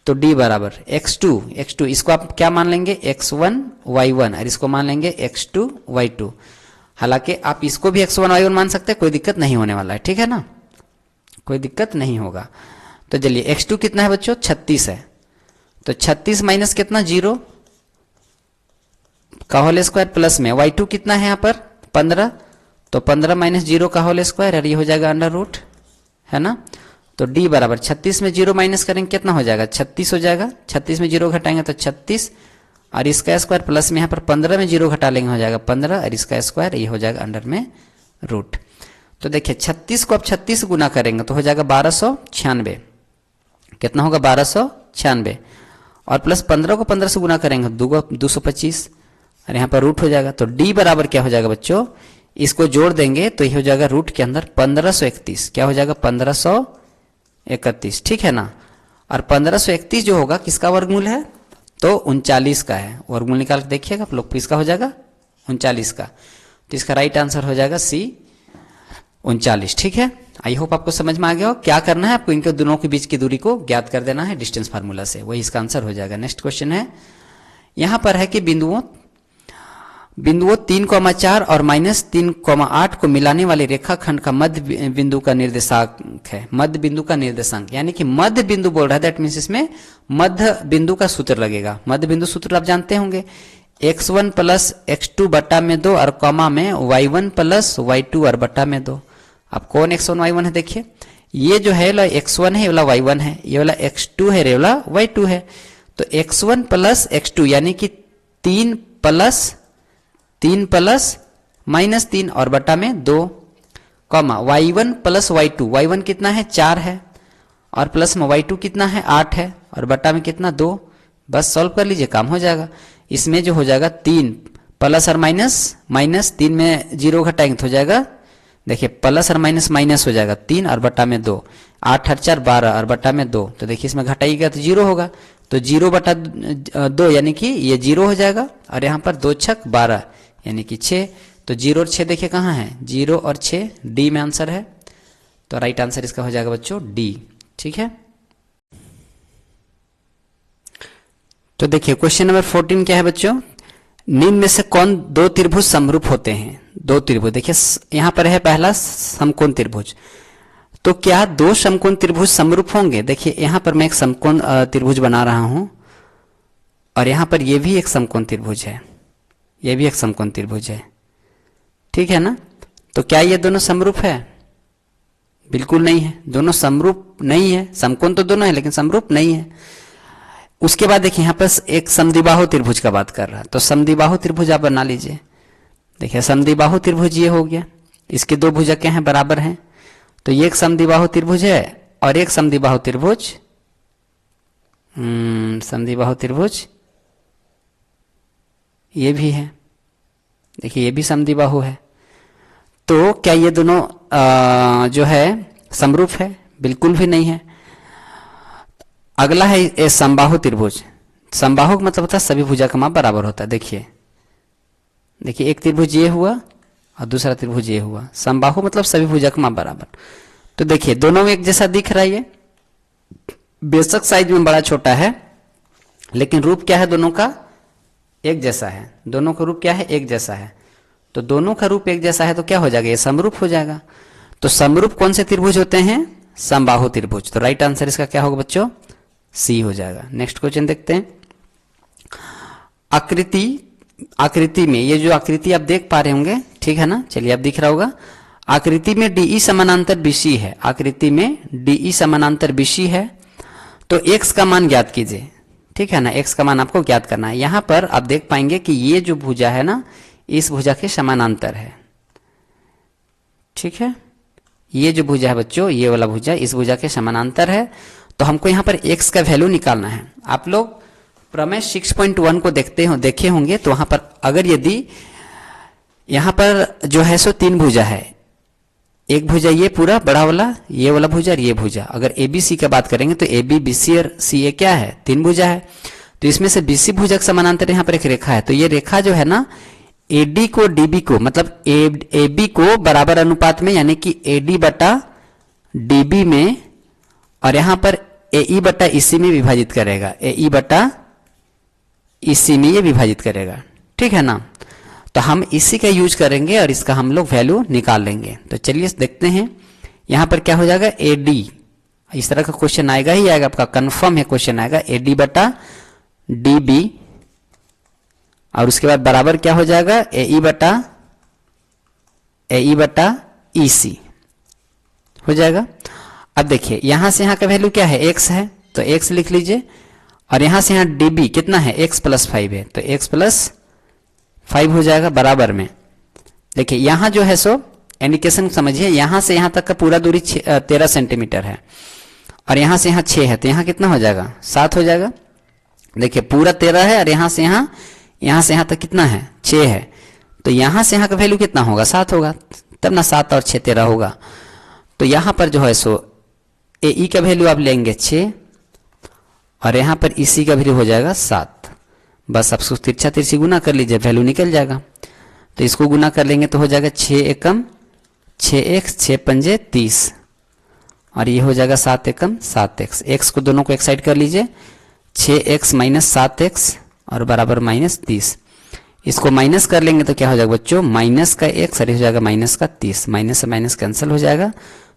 तो d बराबर x2 इसको आप क्या मान लेंगे, x1 y1, और इसको मान लेंगे x2 y2। हालांकि आप इसको भी x1 y1 मान सकते हैं, कोई दिक्कत नहीं होने वाला है, ठीक है ना, कोई दिक्कत नहीं होगा। तो चलिए x2 कितना है बच्चों, 36 है। तो 36 माइनस कितना, 0 का होल स्क्वायर प्लस में y2 कितना है यहाँ पर 15, तो 15 माइनस 0 का होल स्क्वायर, और ये हो जाएगा अंडर रूट, है ना। तो d बराबर 36 में 0 माइनस करेंगे कितना हो जाएगा, 36 हो जाएगा। 36 में 0 घटाएंगे तो 36, और इसका स्क्वायर प्लस में यहाँ पर 15 में 0 घटा लेंगे हो जाएगा 15, और इसका स्क्वायर ये हो जाएगा अंडर में रूट। तो देखिए 36 को अब 36 गुना करेंगे तो हो जाएगा 1296, कितना होगा 1296, और प्लस 15 को 15 से गुना करेंगे 225, और यहाँ पर रूट हो जाएगा। तो d बराबर क्या हो जाएगा बच्चों, इसको जोड़ देंगे तो ये हो जाएगा रूट के अंदर 1531, क्या हो जाएगा 1531, ठीक है ना। और 1531 जो होगा किसका वर्गमूल है, तो 39 का है। वर्गमूल निकाल के देखिएगा आप लोग, किसका हो जाएगा 39 का। तो इसका राइट आंसर हो जाएगा C 39, ठीक है। आई होप आपको समझ में आ गया हो। क्या करना है आपको, इनके दोनों के बीच की दूरी को ज्ञात कर देना है डिस्टेंस फार्मूला से, वही इसका आंसर हो जाएगा। नेक्स्ट क्वेश्चन है, यहां पर है कि बिंदुओं 3,4 और -3,8 को मिलाने वाले रेखाखंड का मध्य बिंदु का निर्देशांक है। मध्य बिंदु का निर्देशांक यानी कि मध्य बिंदु बोल रहा है, दैट मीन्स इसमें मध्य बिंदु का सूत्र लगेगा। मध्य बिंदु सूत्र आप जानते होंगे, x1 प्लस x2 बट्टा में 2 और कॉमा में y1 प्लस y2 और बट्टा में 2। अब कौन x1 y1 है, देखिए ये जो है x1 है, ये वाला y1 है, ये वाला x2 है, ये वाला y2 है। तो x1 प्लस x2 यानी कि 3 प्लस -3 और बटा में 2, comma y1 plus y2, y1 कितना है 4 है, और प्लस में y2 कितना है 8 है, और बटा में कितना 2। बस सॉल्व कर लीजिए, काम हो जाएगा। इसमें जो हो जाएगा 3 प्लस और माइनस 3 में 0 घटाएंगे तो हो जाएगा, देखिए प्लस और माइनस हो जाएगा 3 और बटा में 2, 8 और 4 12 और बटा में 2। तो देखिए इसमें घटाइएगा तो 0 होगा, तो 0 बटा 2 यानी कि ये 0 हो जाएगा, और यहाँ पर 2 छक 12 यानी कि 6। तो 0 और 6 देखिए कहाँ है, 0 और 6 डी में आंसर है। तो राइट आंसर इसका हो जाएगा बच्चों डी, ठीक है। तो देखिए क्वेश्चन नंबर 14 क्या है बच्चों, निम्न में से कौन दो त्रिभुज समरूप होते हैं। दो त्रिभुज, देखिए यहां पर है पहला समकोण त्रिभुज, तो क्या दो समकोण त्रिभुज समरूप होंगे। देखिए यहां पर मैं एक समकोण त्रिभुज बना रहा हूं, और यहां पर यह भी एक समकोण त्रिभुज है, यह भी एक समकोण त्रिभुज है, ठीक है ना। तो क्या ये दोनों समरूप है, बिल्कुल नहीं है, दोनों समरूप नहीं है। समकोण तो दोनों है लेकिन समरूप नहीं है। उसके बाद देखिए यहां पर एक समद्विबाहु त्रिभुज का बात कर रहा है, तो समद्विबाहु त्रिभुज आप बना लीजिए। देखिए समद्विबाहु त्रिभुज ये हो गया, इसके दो भुजक क्या हैं, बराबर हैं। तो ये एक समद्विबाहु त्रिभुज है, और एक समद्विबाहु त्रिभुज समद्विबाहु त्रिभुज ये भी है, देखिए ये भी समद्विबाहु है। तो क्या ये दोनों जो है समरूप है, बिल्कुल भी नहीं है। अगला है समबाहु त्रिभुज। समबाहु का मतलब होता है सभी भुजा का माप बराबर होता है। देखिए एक त्रिभुज ये हुआ और दूसरा त्रिभुज ये हुआ, समबाहु मतलब सभी भुजा का माप बराबर। तो देखिए दोनों में एक जैसा दिख रहा है, ये बेशक साइज में बड़ा छोटा है लेकिन रूप क्या है, दोनों का एक जैसा है। दोनों का रूप क्या है, एक जैसा है। तो दोनों का रूप एक जैसा है तो क्या हो जाएगा, ये समरूप हो जाएगा। तो समरूप कौन से त्रिभुज होते हैं, समबाहु त्रिभुज। तो राइट आंसर इसका क्या होगा बच्चों, सी हो जाएगा। नेक्स्ट क्वेश्चन देखते हैं। आकृति में ये जो आकृति आप देख पा रहे होंगे, ठीक है ना, चलिए आप दिख रहा होगा। आकृति में DE समानांतर BC है, आकृति में DE समानांतर BC है। तो x का मान ज्ञात कीजिए, ठीक है ना, x का मान आपको ज्ञात करना है। यहां पर आप देख पाएंगे कि ये जो भुजा है ना, इस भुजा के समानांतर है, ठीक है। ये जो भुजा है बच्चों, ये वाला भुजा इस भुजा के समानांतर है। तो हमको यहाँ पर x का वैल्यू निकालना है। आप लोग प्रमेय 6.1 को देखे होंगे तो वहां पर अगर यदि यहां पर जो है सो 3 भुजा है, एक भुजा ये पूरा बड़ा वाला, ये वाला भुजा और ये भुजा। अगर ABC की बात करेंगे तो AB BC और CA क्या है, 3 भुजा है। तो इसमें से BC भुजा के समानांतर यहाँ पर एक रेखा है, तो ये रेखा जो है ना AD को DB को मतलब AB को बराबर अनुपात में यानी कि AD बटा DB में और यहां पर AE बटा EC में विभाजित करेगा, AE बटा EC में ये विभाजित करेगा, ठीक है ना। तो हम इसी का यूज करेंगे और इसका हम लोग वैल्यू निकाल लेंगे। तो चलिए देखते हैं यहां पर क्या हो जाएगा, AD, इस तरह का क्वेश्चन आएगा ही आएगा, आपका कंफर्म है क्वेश्चन आएगा, AD बटा DB और उसके बाद बराबर क्या हो जाएगा, AE बटा EC हो जाएगा। अब देखिए यहां से यहां का वैल्यू क्या है, x है, तो x लिख लीजिए और यहां से यहां DB कितना है, x प्लस 5 है, तो x प्लस 5 हो जाएगा बराबर में। देखिए यहां जो है सो इंडिकेशन समझिए, यहां से यहां तक का पूरा दूरी 13 सेंटीमीटर है और यहां से यहां 6 है, तो यहां कितना हो जाएगा, 7 हो जाएगा। देखिए पूरा 13 है और यहां से यहां तक कितना है, 6 है, तो यहां से यहां का वैल्यू कितना होगा, 7 होगा, तब ना 7 और 6 13 होगा। तो यहां पर जो है सो AE का वैल्यू आप लेंगे 6 और यहां पर EC का वैल्यू हो जाएगा 7। बस आप तिरछा तिरछी गुना कर लीजिए, वैल्यू निकल जाएगा। तो इसको गुना कर लेंगे तो हो जाएगा 6 एकम 6x 6 पंजे 30 और ये हो जाएगा 7 एकम 7x। x को दोनों को एक साइड कर लीजिए, 6x माइनस 7x और बराबर माइनस 30। इसको माइनस कर लेंगे तो क्या हो जाएगा बच्चों, माइनस का x और हो जाएगा माइनस का 30, माइनस से माइनस कैंसिल हो जाएगा,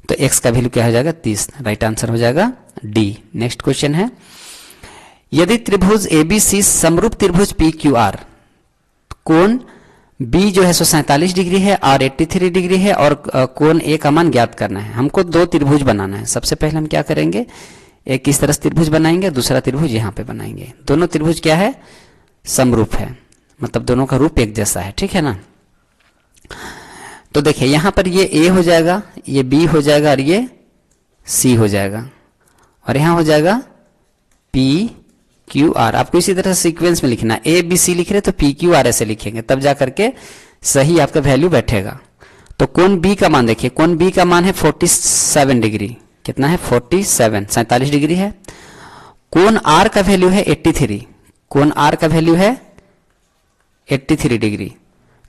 तो x का वैल्यू क्या हो जाएगा 30। राइट आंसर हो जाएगा D। नेक्स्ट क्वेश्चन है, यदि त्रिभुज ABC समरूप त्रिभुज PQR, कोण B जो है 47 डिग्री है और 83 डिग्री है और कोण A का मान ज्ञात करना है। हमको दो त्रिभुज बनाना है। सबसे पहले हम क्या करेंगे, एक इस तरह से त्रिभुज बनाएंगे, दूसरा त्रिभुज यहाँ पे बनाएंगे। दोनों त्रिभुज क्या है, समरूप है, मतलब दोनों का रूप एक जैसा है, ठीक है ना। तो देखिए यहां पर ये A हो जाएगा, ये B हो जाएगा और ये C हो जाएगा और यहां हो जाएगा PQR। आपको इसी तरह सीक्वेंस में लिखना है, ABC लिख रहे तो PQR ऐसे लिखेंगे, तब जा करके सही आपका वैल्यू बैठेगा। तो कोण B का मान देखिए, कोण B का मान है 47 डिग्री, कितना है 47 डिग्री है। कोण R का वैल्यू है 83, कोण R का वैल्यू है 83 डिग्री।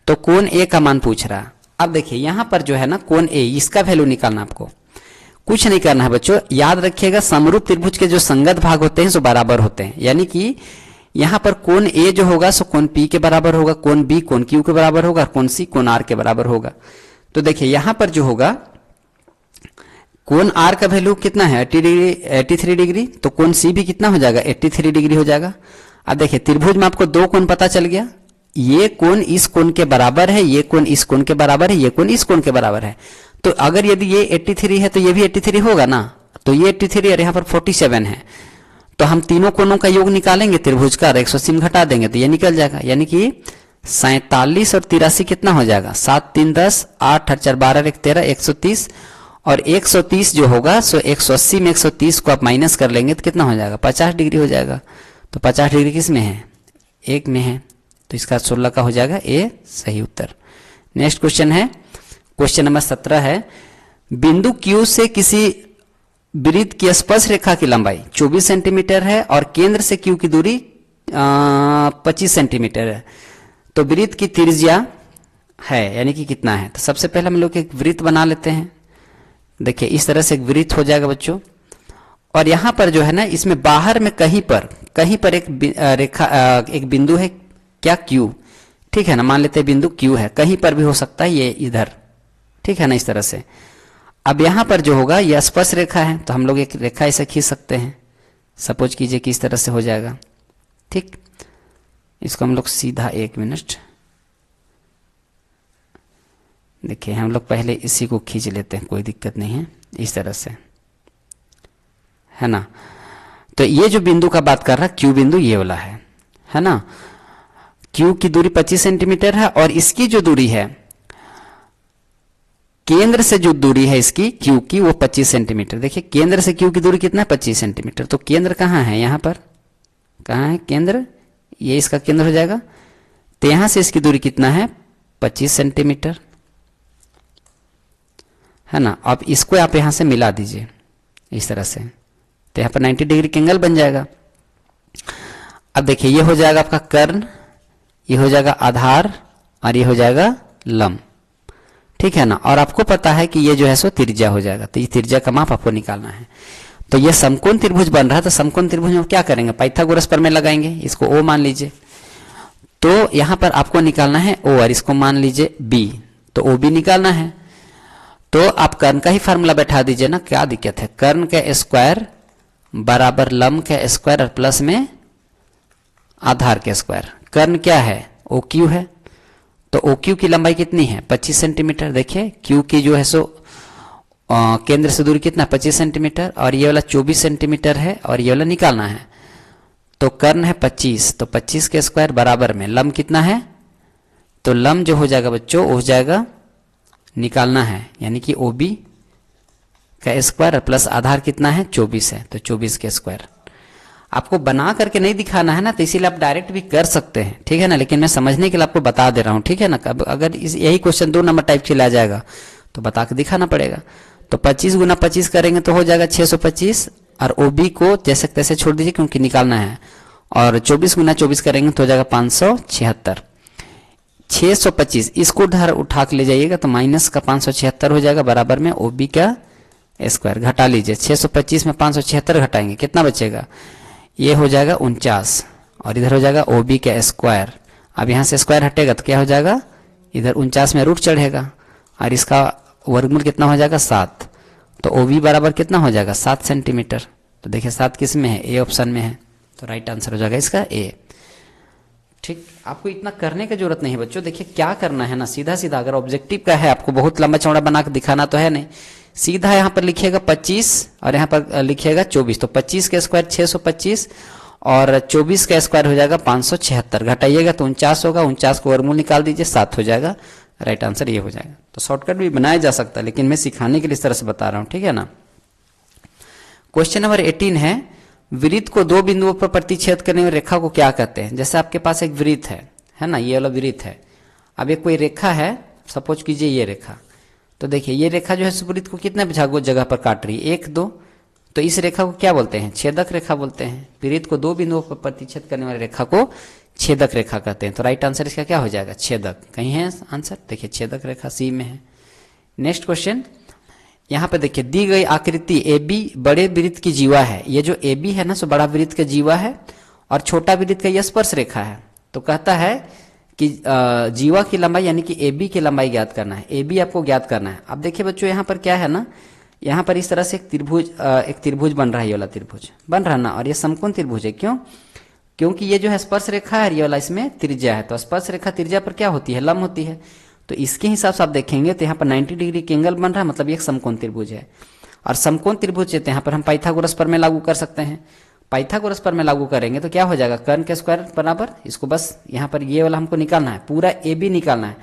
तो कोण A का मान पूछ रहा। अब देखिए यहां पर जो है ना कोण A, इसका वैल्यू निकालना, आपको कुछ नहीं करना है बच्चों। याद रखिएगा समरूप त्रिभुज के जो संगत भाग होते हैं सो बराबर होते हैं, यानी कि यहां पर कोण A जो होगा सो कोण P के बराबर होगा, कोण B कोण Q के बराबर होगा, कोण C कोण R के बराबर होगा। तो देखिए यहां पर जो होगा कोण R का वैल्यू कितना है 83 डिग्री, तो कोण C भी कितना हो जाएगा 83 डिग्री हो जाएगा। अब देखिए त्रिभुज में आपको दो कोण पता चल गया, ये कोण इस कोण के बराबर है, ये कोण इस कोण के बराबर है, ये कोण इस कोण के बराबर है। तो अगर यदि ये 83 है तो ये भी 83 होगा ना, तो ये 83 और यहाँ पर 47 है, तो हम तीनों कोणों का योग निकालेंगे त्रिभुज का, 180 घटा देंगे तो ये निकल जाएगा, यानी कि 47 और 83 कितना हो जाएगा, 7 3 10 8 8 4 12 1 13 130 और 130 जो होगा सो 180 में 130 को आप माइनस कर लेंगे तो कितना हो जाएगा 50 डिग्री हो जाएगा। तो 50 डिग्री किस में है, एक में है, तो इसका 16 का हो जाएगा ए सही उत्तर। नेक्स्ट क्वेश्चन है, क्वेश्चन नंबर 17 है, बिंदु Q से किसी वृत्त की स्पर्श रेखा की लंबाई 24 सेंटीमीटर है और केंद्र से Q की दूरी 25 सेंटीमीटर है। तो वृत्त की त्रिज्या है यानी कि कितना है। तो सबसे पहले हम लोग एक वृत्त बना लेते हैं। देखिए इस तरह से एक वृत्त हो जाएगा बच्चों, और यहां पर जो है ना इसमें बाहर में कहीं पर एक रेखा एक बिंदु है क्या Q, ठीक है ना, मान लेते हैं बिंदु Q है, कहीं पर भी हो सकता है, ये इधर, ठीक है ना, इस तरह से। अब यहां पर जो होगा यह स्पर्श रेखा है, तो हम लोग एक रेखा ऐसे खींच सकते हैं। सपोज कीजिए कि इस तरह से हो जाएगा, ठीक। इसको हम लोग सीधा, एक मिनट देखिए, हम लोग पहले इसी को खींच लेते हैं, कोई दिक्कत नहीं है, इस तरह से, है ना। तो ये जो बिंदु का बात कर रहा है Q बिंदु ये वाला है ना। Q की दूरी 25 सेंटीमीटर है और इसकी जो दूरी है, केंद्र से जो दूरी है इसकी Q की वो 25 सेंटीमीटर। देखिए केंद्र से Q की दूरी कितना है 25 सेंटीमीटर। तो केंद्र कहाँ है, यहां पर कहाँ है केंद्र, ये इसका केंद्र हो जाएगा। तो यहां से इसकी दूरी कितना है 25 सेंटीमीटर, है ना। अब इसको आप यहां से मिला दीजिए इस तरह से, तो यहाँ पर 90 डिग्री का एंगल बन जाएगा। अब देखिए ये हो जाएगा आपका कर्ण, ये हो जाएगा आधार और ये हो जाएगा लंब, ठीक है ना। और आपको पता है कि ये जो है सो त्रिज्या हो जाएगा, तो ये त्रिज्या का माप आपको निकालना है। तो ये समकोण त्रिभुज बन रहा है, तो समकोण त्रिभुज में क्या करेंगे, पाइथागोरस प्रमेय लगाएंगे, इसको O मान लीजिए। तो यहां पर आपको निकालना है O और इसको मान लीजिए B, तो OB निकालना है। तो आप कर्ण का ही फार्मूला बैठा दीजिए ना, क्या दिक्कत है। कर्ण का स्क्वायर बराबर लंब का स्क्वायर और प्लस में आधार के स्क्वायर। कर्ण क्या है OQ है, तो OQ की लंबाई कितनी है 25 सेंटीमीटर। देखिए Q की जो है सो केंद्र से दूरी कितना 25 सेंटीमीटर, और ये वाला 24 सेंटीमीटर है, और ये वाला निकालना है। तो कर्ण है 25, तो 25 के स्क्वायर बराबर में लंब कितना है, तो लंब जो हो जाएगा बच्चों हो जाएगा, निकालना है, यानी कि OB का स्क्वायर प्लस आधार कितना है 24 है, तो 24 के स्क्वायर। आपको बना करके नहीं दिखाना है ना, तो इसीलिए आप डायरेक्ट भी कर सकते हैं, ठीक है ना, लेकिन मैं समझने के लिए आपको बता दे रहा हूं, ठीक है ना। अगर यही क्वेश्चन 2 नंबर टाइप चला जाएगा तो बता के दिखाना पड़ेगा। तो 25 गुना 25 करेंगे तो हो जाएगा 625, और OB को जैसे तैसे छोड़ दीजिए क्योंकि निकालना है, और 24 गुना 24 करेंगे तो हो जाएगा 576। 625 इसको उठा के ले जाइएगा तो माइनस का 576 हो जाएगा, बराबर में OB का स्क्वायर। घटा लीजिए, 625 में 576 घटाएंगे कितना बचेगा, ये हो जाएगा 49, और इधर हो जाएगा OB का स्क्वायर। अब यहाँ से स्क्वायर हटेगा तो क्या हो जाएगा, इधर 49 में रूट चढ़ेगा, और इसका वर्गमूल कितना हो जाएगा 7। तो OB बराबर कितना हो जाएगा 7 सेंटीमीटर। तो देखिए 7 किस में है, ए ऑप्शन में है, तो राइट आंसर हो जाएगा इसका A। ठीक, आपको इतना करने की जरूरत नहीं है बच्चों। देखिए क्या करना है ना, सीधा सीधा, अगर ऑब्जेक्टिव का है, आपको बहुत लंबा चौड़ा बना के दिखाना तो है नहीं, सीधा यहाँ पर लिखिएगा 25 और यहाँ पर लिखिएगा 24। तो 25 के स्क्वायर 625 और 24 का स्क्वायर हो जाएगा 576। घटाइएगा तो 49 होगा, 49 को वर्गमूल निकाल दीजिए 7 हो जाएगा, राइट आंसर ये हो जाएगा। तो शॉर्टकट भी बनाया जा सकता है, लेकिन मैं सिखाने के लिए इस तरह से बता रहा हूँ, ठीक है ना। क्वेश्चन नंबर 18 है, वृत्त को 2 बिंदुओं पर प्रतिच्छेद करने वाली रेखा को क्या कहते हैं। जैसे आपके पास एक वृत्त है ना, ये वाला वृत्त है। अब एक कोई रेखा है, सपोज कीजिए ये रेखा, तो देखिए ये रेखा जो है वृत्त को कितने जगह पर काट रही है, 1 2, तो इस रेखा को क्या बोलते हैं, छेदक रेखा बोलते हैं। वृत्त को 2 बिंदुओं पर प्रतिच्छेद करने वाली रेखा को छेदक रेखा कहते हैं। तो राइट आंसर इसका क्या हो जाएगा, छेदक। कहीं है आंसर, देखिए छेदक रेखा सी में है। नेक्स्ट क्वेश्चन, यहाँ पे देखिए दी गई आकृति AB बड़े वृत्त की जीवा है। ये जो AB है ना, सो बड़ा वृत्त का जीवा है, और छोटा वृत्त का यह स्पर्श रेखा है। तो कहता है कि जीवा की लंबाई यानी कि AB की लंबाई ज्ञात करना है, AB आपको ज्ञात करना है। अब देखिए बच्चों यहाँ पर क्या है ना, यहाँ पर इस तरह से एक त्रिभुज बन रहा है, ये वाला त्रिभुज बन रहा है ना, और ये समकोण त्रिभुज है। क्यों, क्योंकि ये जो है स्पर्श रेखा है, ये वाला इसमें त्रिज्या है। तो स्पर्श रेखा त्रिज्या पर क्या होती है, लंब होती है। तो इसके हिसाब से आप देखेंगे तो यहाँ पर 90 डिग्री के एंगल बन रहा है, मतलब ये एक समकोण त्रिभुज है। और समकोण त्रिभुज है तो यहाँ पर हम पाइथागोरस प्रमेय लागू कर सकते हैं। पाइथागोरस प्रमेय लागू करेंगे तो क्या हो जाएगा, कर्ण के स्क्वायर बराबर, इसको बस यहाँ पर ये वाला हमको निकालना है, पूरा AB निकालना है।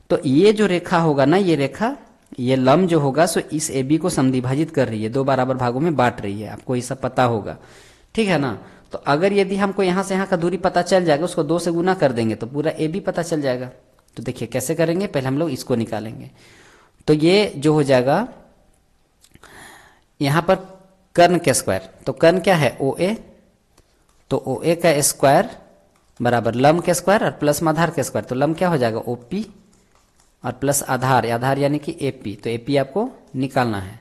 तो ये जो रेखा होगा ना, ये रेखा, ये लंब जो होगा सो इस AB को समद्विभाजित कर रही है, 2 बराबर भागों में बांट रही है, आपको ये सब पता होगा, ठीक है ना। तो अगर यदि हमको यहाँ से यहाँ का दूरी पता चल जाएगा, उसको 2 से गुना कर देंगे तो पूरा AB पता चल जाएगा। तो देखिए कैसे करेंगे, पहले हम लोग इसको निकालेंगे। तो ये जो हो जाएगा यहाँ पर कर्ण के स्क्वायर, तो कर्ण क्या है OA, तो OA का स्क्वायर बराबर लंब के स्क्वायर और प्लस में आधार के स्क्वायर। तो लंब क्या हो जाएगा OP और प्लस आधार, आधार यानी कि AP, तो AP आपको निकालना है।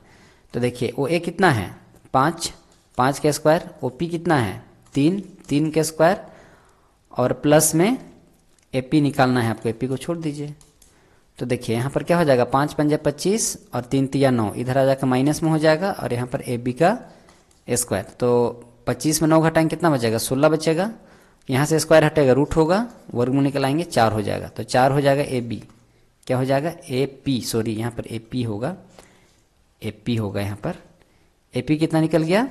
तो देखिए OA कितना है 5, 5 के स्क्वायर, OP कितना है 3, 3 के स्क्वायर, और प्लस में AP निकालना है आपको, AP को छोड़ दीजिए। तो देखिए यहाँ पर क्या हो जाएगा, 5 पंजे 25 और 3 तिया 9, इधर आ जाकर माइनस में हो जाएगा, और यहाँ पर AB का स्क्वायर। तो 25 में 9 घटाएंगे कितना बचेगा, 16 बचेगा। यहाँ से स्क्वायर हटेगा, रूट होगा, वर्गमूल निकलाएंगे 4 हो जाएगा। तो 4 हो जाएगा AB, क्या हो जाएगा AP, सॉरी यहाँ पर AP होगा, AP होगा यहाँ पर। AP कितना निकल गया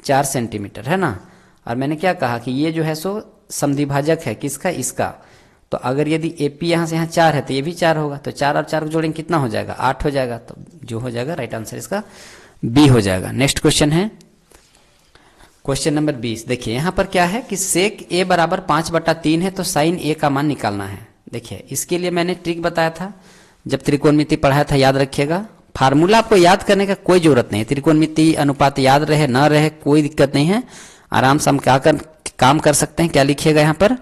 4 सेंटीमीटर, है ना। और मैंने क्या कहा कि ये जो है सो समद्विभाजक है, किसका, इसका। तो अगर यदि AP यहाँ से यहाँ 4 है तो ये भी 4 होगा, तो 4 और 4 को जोड़ेंगे कितना हो जाएगा 8 हो जाएगा। तो जो हो जाएगा राइट आंसर इसका B हो जाएगा। नेक्स्ट क्वेश्चन है, क्वेश्चन नंबर 20 देखिए यहाँ पर क्या है कि सेक ए बराबर 5/3 है तो साइन ए का मान निकालना है। देखिए इसके लिए मैंने ट्रिक बताया था जब त्रिकोणमिति पढ़ाया था, याद रखिएगा। फार्मूला आपको याद करने का कोई जरूरत नहीं है, त्रिकोणमिति अनुपात याद रहे ना रहे कोई दिक्कत नहीं है, आराम से हम काम कर सकते हैं। क्या लिखिएगा यहाँ पर,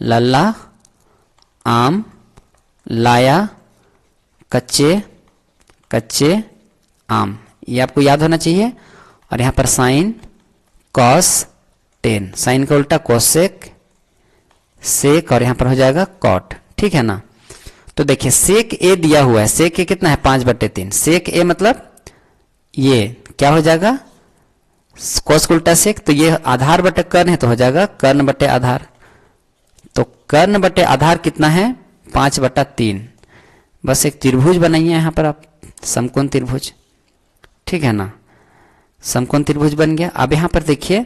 लल्ला आम लाया कच्चे कच्चे आम, ये आपको याद होना चाहिए। और यहाँ पर साइन कॉस टेन, साइन का उल्टा कोसेक सेक, और यहाँ पर हो जाएगा कॉट, ठीक है ना। तो देखिए सेक ए दिया हुआ है, सेक ए कितना है 5/3, सेक ए मतलब ये क्या हो जाएगा कोस का उल्टा सेक, तो ये आधार बटे कर्ण है तो हो जाएगा कर्ण बटे आधार। तो कर्ण बटे आधार कितना है 5/3। बस एक त्रिभुज बनाइए यहाँ पर आप, समकोण त्रिभुज, ठीक है ना, समकोण त्रिभुज बन गया। अब यहाँ पर देखिए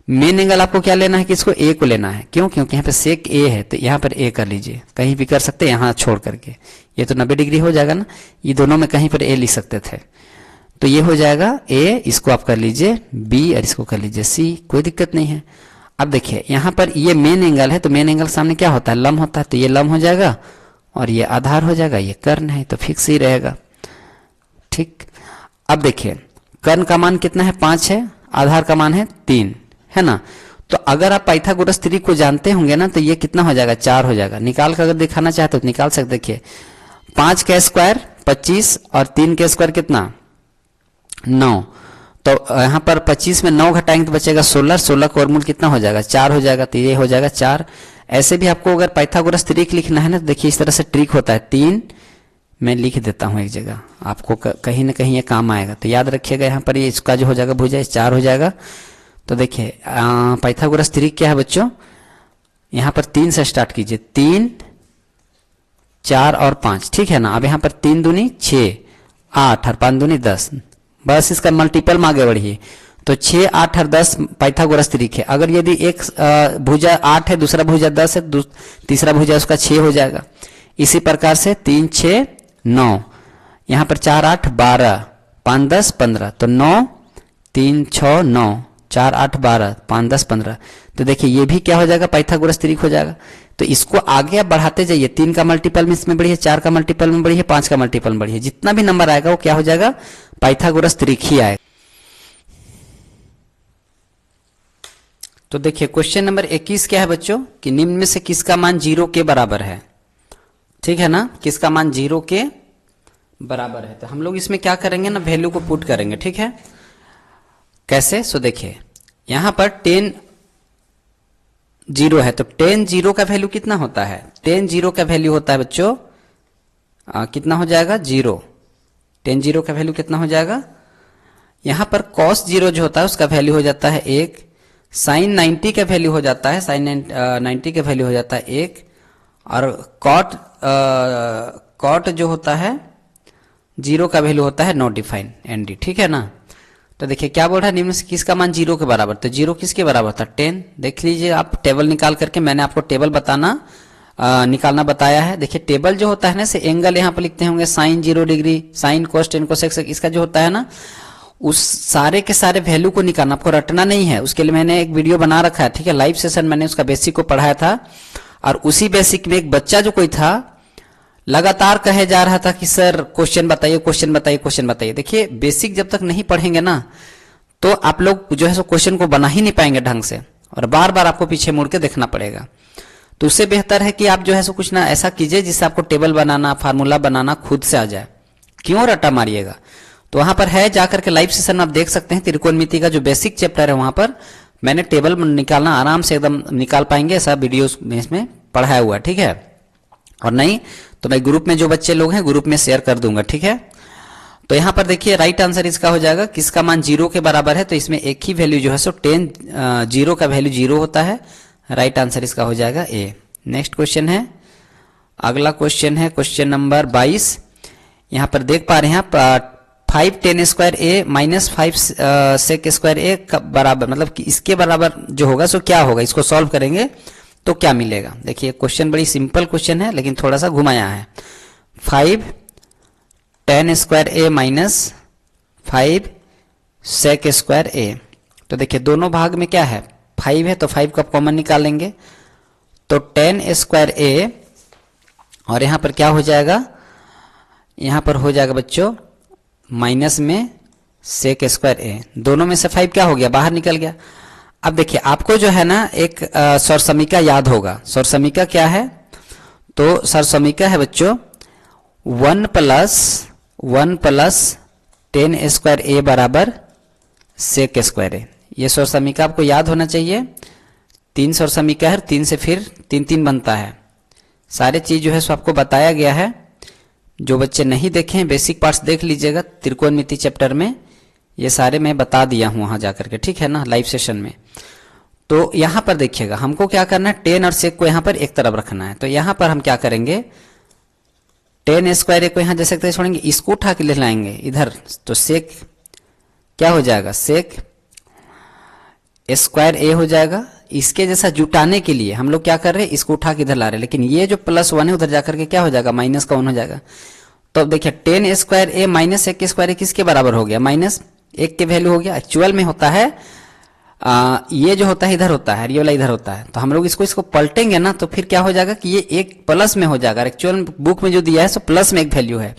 मेन एंगल आपको क्या लेना है कि इसको ए को लेना है, क्यों, क्योंकि यहाँ पे सेक ए है तो यहाँ पर ए कर लीजिए, कहीं भी कर सकते हैं यहाँ छोड़ करके, ये तो 90 डिग्री हो जाएगा ना, ये दोनों में कहीं पर ए लिख सकते थे, तो ये हो जाएगा ए, इसको आप कर लीजिए बी और इसको कर लीजिए सी, कोई दिक्कत नहीं है। अब देखिए यहाँ पर ये मेन एंगल है तो मेन एंगल सामने क्या होता है लंब होता है, तो ये लंब हो जाएगा और ये आधार हो जाएगा, ये कर्ण है तो फिक्स ही रहेगा, ठीक। अब देखिए कर्ण का मान कितना है 5 है, आधार का मान है 3 है ना। तो अगर आप पाइथागोरस त्रिक को जानते होंगे ना तो ये कितना हो जाएगा 4 हो जाएगा। निकाल कर अगर दिखाना चाहते हो तो निकाल सकते। देखिए 5 का स्क्वायर 25 और 3 का स्क्वायर कितना 9, तो यहाँ पर 25 में 9 घटाएंगे तो बचेगा 16, 16 का वर्गमूल कितना हो जाएगा 4 हो जाएगा, तो ये हो जाएगा 4। ऐसे भी आपको अगर पाइथागोरस त्रिक लिखना है ना तो देखिए इस तरह से ट्रिक होता है, 3 मैं लिख देता हूँ एक जगह, आपको कहीं ना कहीं ये काम आएगा, तो याद रखिएगा। यहाँ पर ये इसका जो हो जाएगा भुजा 4 हो जाएगा। तो देखिए पाइथागोरस त्रिक क्या है बच्चों, यहाँ पर 3 से स्टार्ट कीजिए, 3 4 और 5, ठीक है ना। अब यहाँ पर 3 दूनी 6 8 और 5 दूनी 10, बस इसका मल्टीपल में आगे बढ़िए, तो 6 8 और 10 पाइथागोरस त्रिक है। अगर यदि एक भुजा 8 है दूसरा भुजा 10 है, तीसरा भुजा उसका 6 हो जाएगा। इसी प्रकार से 3 6 9, यहाँ पर 4 8 12 5 10 15, तो 9 3 6 9 4 8 12 5 10 15, तो देखिए ये भी क्या हो जाएगा पाइथागोरस त्रिक हो जाएगा। तो इसको आगे आप बढ़ाते जाइए, 3 का मल्टीपल में इसमें बढ़िए, 4 का मल्टीपल में बढ़िए, 5 का मल्टीपल में बढ़िए, जितना भी नंबर आएगा वो क्या हो जाएगा पाइथागोरस त्रिक ही आएगा। तो देखिए क्वेश्चन नंबर 21 क्या है बच्चों कि निम्न में से किसका मान 0 के बराबर है, ठीक है ना, किसका मान 0 के बराबर है। तो हम लोग इसमें क्या करेंगे ना, वैल्यू को पुट करेंगे, ठीक है। कैसे, सो देखिए यहां पर 10 0 है तो 10 0 का वैल्यू कितना होता है, 10 0 का वैल्यू होता है बच्चों कितना हो जाएगा 0, 10 0 का वैल्यू कितना हो जाएगा, यहां पर cos 0 जो होता है उसका वैल्यू हो जाता है 1, साइन 90 का वैल्यू हो जाता है, साइन 90 का वैल्यू हो जाता है 1, और कॉट जो होता है 0 का वैल्यू होता है नॉट डिफाइन ND, ठीक है ना। तो देखिए क्या बोल रहा है निम्न से किसका मान 0 के बराबर, तो 0 किसके बराबर था 10। देख लीजिए आप टेबल निकाल करके, मैंने आपको टेबल निकालना बताया है। देखिए टेबल जो होता है ना से एंगल यहाँ पर लिखते होंगे sine 0 degree, sine cos 10 cosec, इसका जो होता है ना उस सारे के सारे वैल्यू को निकालना, आपको रटना नहीं है। उसके लिए मैंने एक वीडियो बना रखा है, ठीक है, लाइव सेशन मैंने उसका बेसिक को पढ़ाया था, और उसी बेसिक में एक बच्चा जो कोई था लगातार कहे जा रहा था कि सर क्वेश्चन बताइए क्वेश्चन बताइए क्वेश्चन बताइए। देखिए बेसिक जब तक नहीं पढ़ेंगे ना तो आप लोग जो है सो क्वेश्चन को बना ही नहीं पाएंगे ढंग से, और बार बार आपको पीछे मुड़ के देखना पड़ेगा। तो उससे बेहतर है कि आप जो है सो कुछ ना ऐसा कीजिए जिससे आपको टेबल बनाना फार्मूला बनाना खुद से आ जाए, क्यों रट्टा मारिएगा। तो वहां पर है जाकर के लाइव सेशन में आप देख सकते हैं, त्रिकोणमिति का जो बेसिक चैप्टर है वहां पर मैंने टेबल निकालना आराम से एकदम निकाल पाएंगे, ऐसा वीडियो इसमें पढ़ाया हुआ है, ठीक है। और नहीं तो मैं ग्रुप में जो बच्चे लोग हैं ग्रुप में शेयर कर दूंगा, ठीक है। तो यहाँ पर देखिए राइट आंसर इसका हो जाएगा किसका मान 0 के बराबर है, तो इसमें एक ही वैल्यू जो है सो 10 0 का वैल्यू 0 होता है, राइट आंसर इसका हो जाएगा ए। नेक्स्ट क्वेश्चन है, अगला क्वेश्चन है क्वेश्चन नंबर 22। यहाँ पर देख पा रहे हैं आप 5 10 स्क्वायर ए माइनस 5 सेक स्क्वायर ए बराबर, मतलब कि इसके बराबर जो होगा सो क्या होगा, इसको सॉल्व करेंगे तो क्या मिलेगा। देखिए क्वेश्चन बड़ी सिंपल क्वेश्चन है लेकिन थोड़ा सा घुमाया है। 5 10 स्क्वायर ए माइनस 5 सेक स्क्वायर ए, तो देखिए दोनों भाग में क्या है 5 है, तो 5 को आप कॉमन निकालेंगे तो 10 स्क्वायर ए, और यहाँ पर क्या हो जाएगा, यहाँ पर हो जाएगा बच्चों माइनस में सेक स्क्वायर ए, दोनों में से 5 क्या हो गया बाहर निकल गया। अब देखिए आपको जो है ना एक सौरसमीका याद होगा। सौरसमीका क्या है, तो सौरसमीका है बच्चों 1 प्लस 10 स्क्वायर ए बराबर सेक स्क्वायर ए। ये सौरसमीका आपको याद होना चाहिए। 3 सौरसमीका है, 3 से फिर 3 बनता है। सारे चीज जो है सो आपको बताया गया है। जो बच्चे नहीं देखे हैं बेसिक पार्ट्स देख लीजिएगा, त्रिकोणमिति चैप्टर में ये सारे मैं बता दिया हूं वहां जाकर के, ठीक है ना, लाइव सेशन में। तो यहां पर देखिएगा हमको क्या करना है, 10 और सेक को यहां पर एक तरफ रखना है। तो यहां पर हम क्या करेंगे, 10 स्क्वायर ए को यहां जैसे तैसे छोड़ेंगे, इसको उठा के ले लाएंगे इधर, तो सेक क्या हो जाएगा, सेक स्क्वायर ए हो जाएगा। इसके जैसा जुटाने के लिए हम लोग क्या कर रहे हैं, इसको उठा के इधर ला रहे हैं, लेकिन ये जो +1 है उधर जाकर के क्या हो जाएगा, माइनस का 1 हो जाएगा। तो अब देखिए 10 स्क्वायर ए माइनस 1 स्क्वायर ए किसके बराबर हो गया, -1 के वैल्यू हो गया। एक्चुअल में होता है ये जो होता है इधर होता है, ये वाला इधर होता है। तो हम लोग इसको पलटेंगे ना, तो फिर क्या हो जाएगा कि ये 1 प्लस में हो जाएगा। एक्चुअल बुक में जो दिया है सो प्लस में एक वैल्यू है,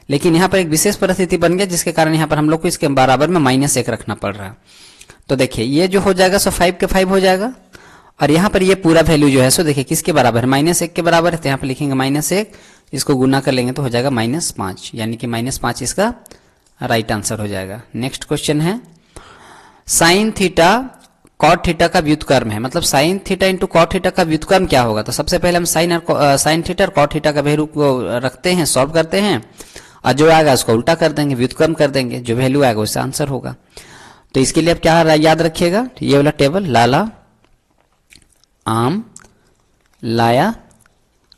लेकिन यहाँ पर एक विशेष परिस्थिति बन गया जिसके कारण यहाँ पर हम लोग को इसके बराबर में -1 रखना पड़ रहा है। तो देखिए ये जो हो जाएगा सो 5 के 5 हो जाएगा, और यहाँ पर ये पूरा वैल्यू जो है सो देखिए किसके बराबर है, -1 के बराबर है। तो यहाँ पर लिखेंगे -1, इसको गुना कर लेंगे तो हो जाएगा -5, यानी कि -5 इसका राइट आंसर हो जाएगा। नेक्स्ट क्वेश्चन है साइन थीटा कॉट थीटा का व्युत्क्रम है, मतलब sine theta into cot theta का व्युत्क्रम क्या होगा। तो सबसे पहले हम साइन थीटा और कॉट थीटा का वैल्यू को रखते हैं, सॉल्व करते हैं, और जो आएगा उसको उल्टा कर देंगे, व्युत्क्रम कर देंगे, जो वैल्यू आएगा उससे आंसर होगा। तो इसके लिए आप क्या याद रखिएगा, ये वाला टेबल, लाला आम लाया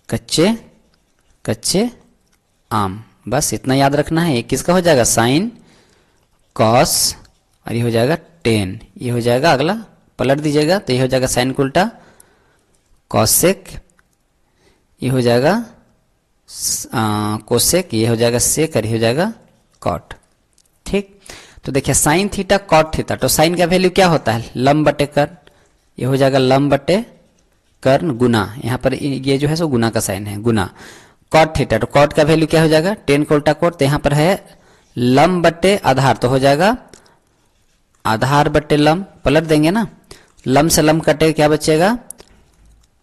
कच्चे कच्चे आम, बस इतना याद रखना है। एक किसका हो जाएगा, साइन कॉस, और ये हो जाएगा 10, ये हो जाएगा, अगला पलट दीजिएगा तो ये हो जाएगा साइन को उल्टा कॉसेक, ये हो जाएगा कोसेक, ये हो जाएगा सेक, और ये हो जाएगा कॉट। ठीक, तो देखिए साइन थीटा कॉट थीटा, तो साइन का वैल्यू क्या होता है, लंब बटे कर्ण, ये हो जाएगा लंब बटे कर्ण गुना, यहाँ पर ये जो है सो गुना का साइन है, गुना कॉट थीटा। तो कॉट का वैल्यू क्या हो जाएगा, 10 को उल्टा कोट, तो यहाँ पर है लंब बटे आधार, तो हो जाएगा आधार बटे लंब, पलट देंगे ना, लंब से लंब कटे क्या बचेगा,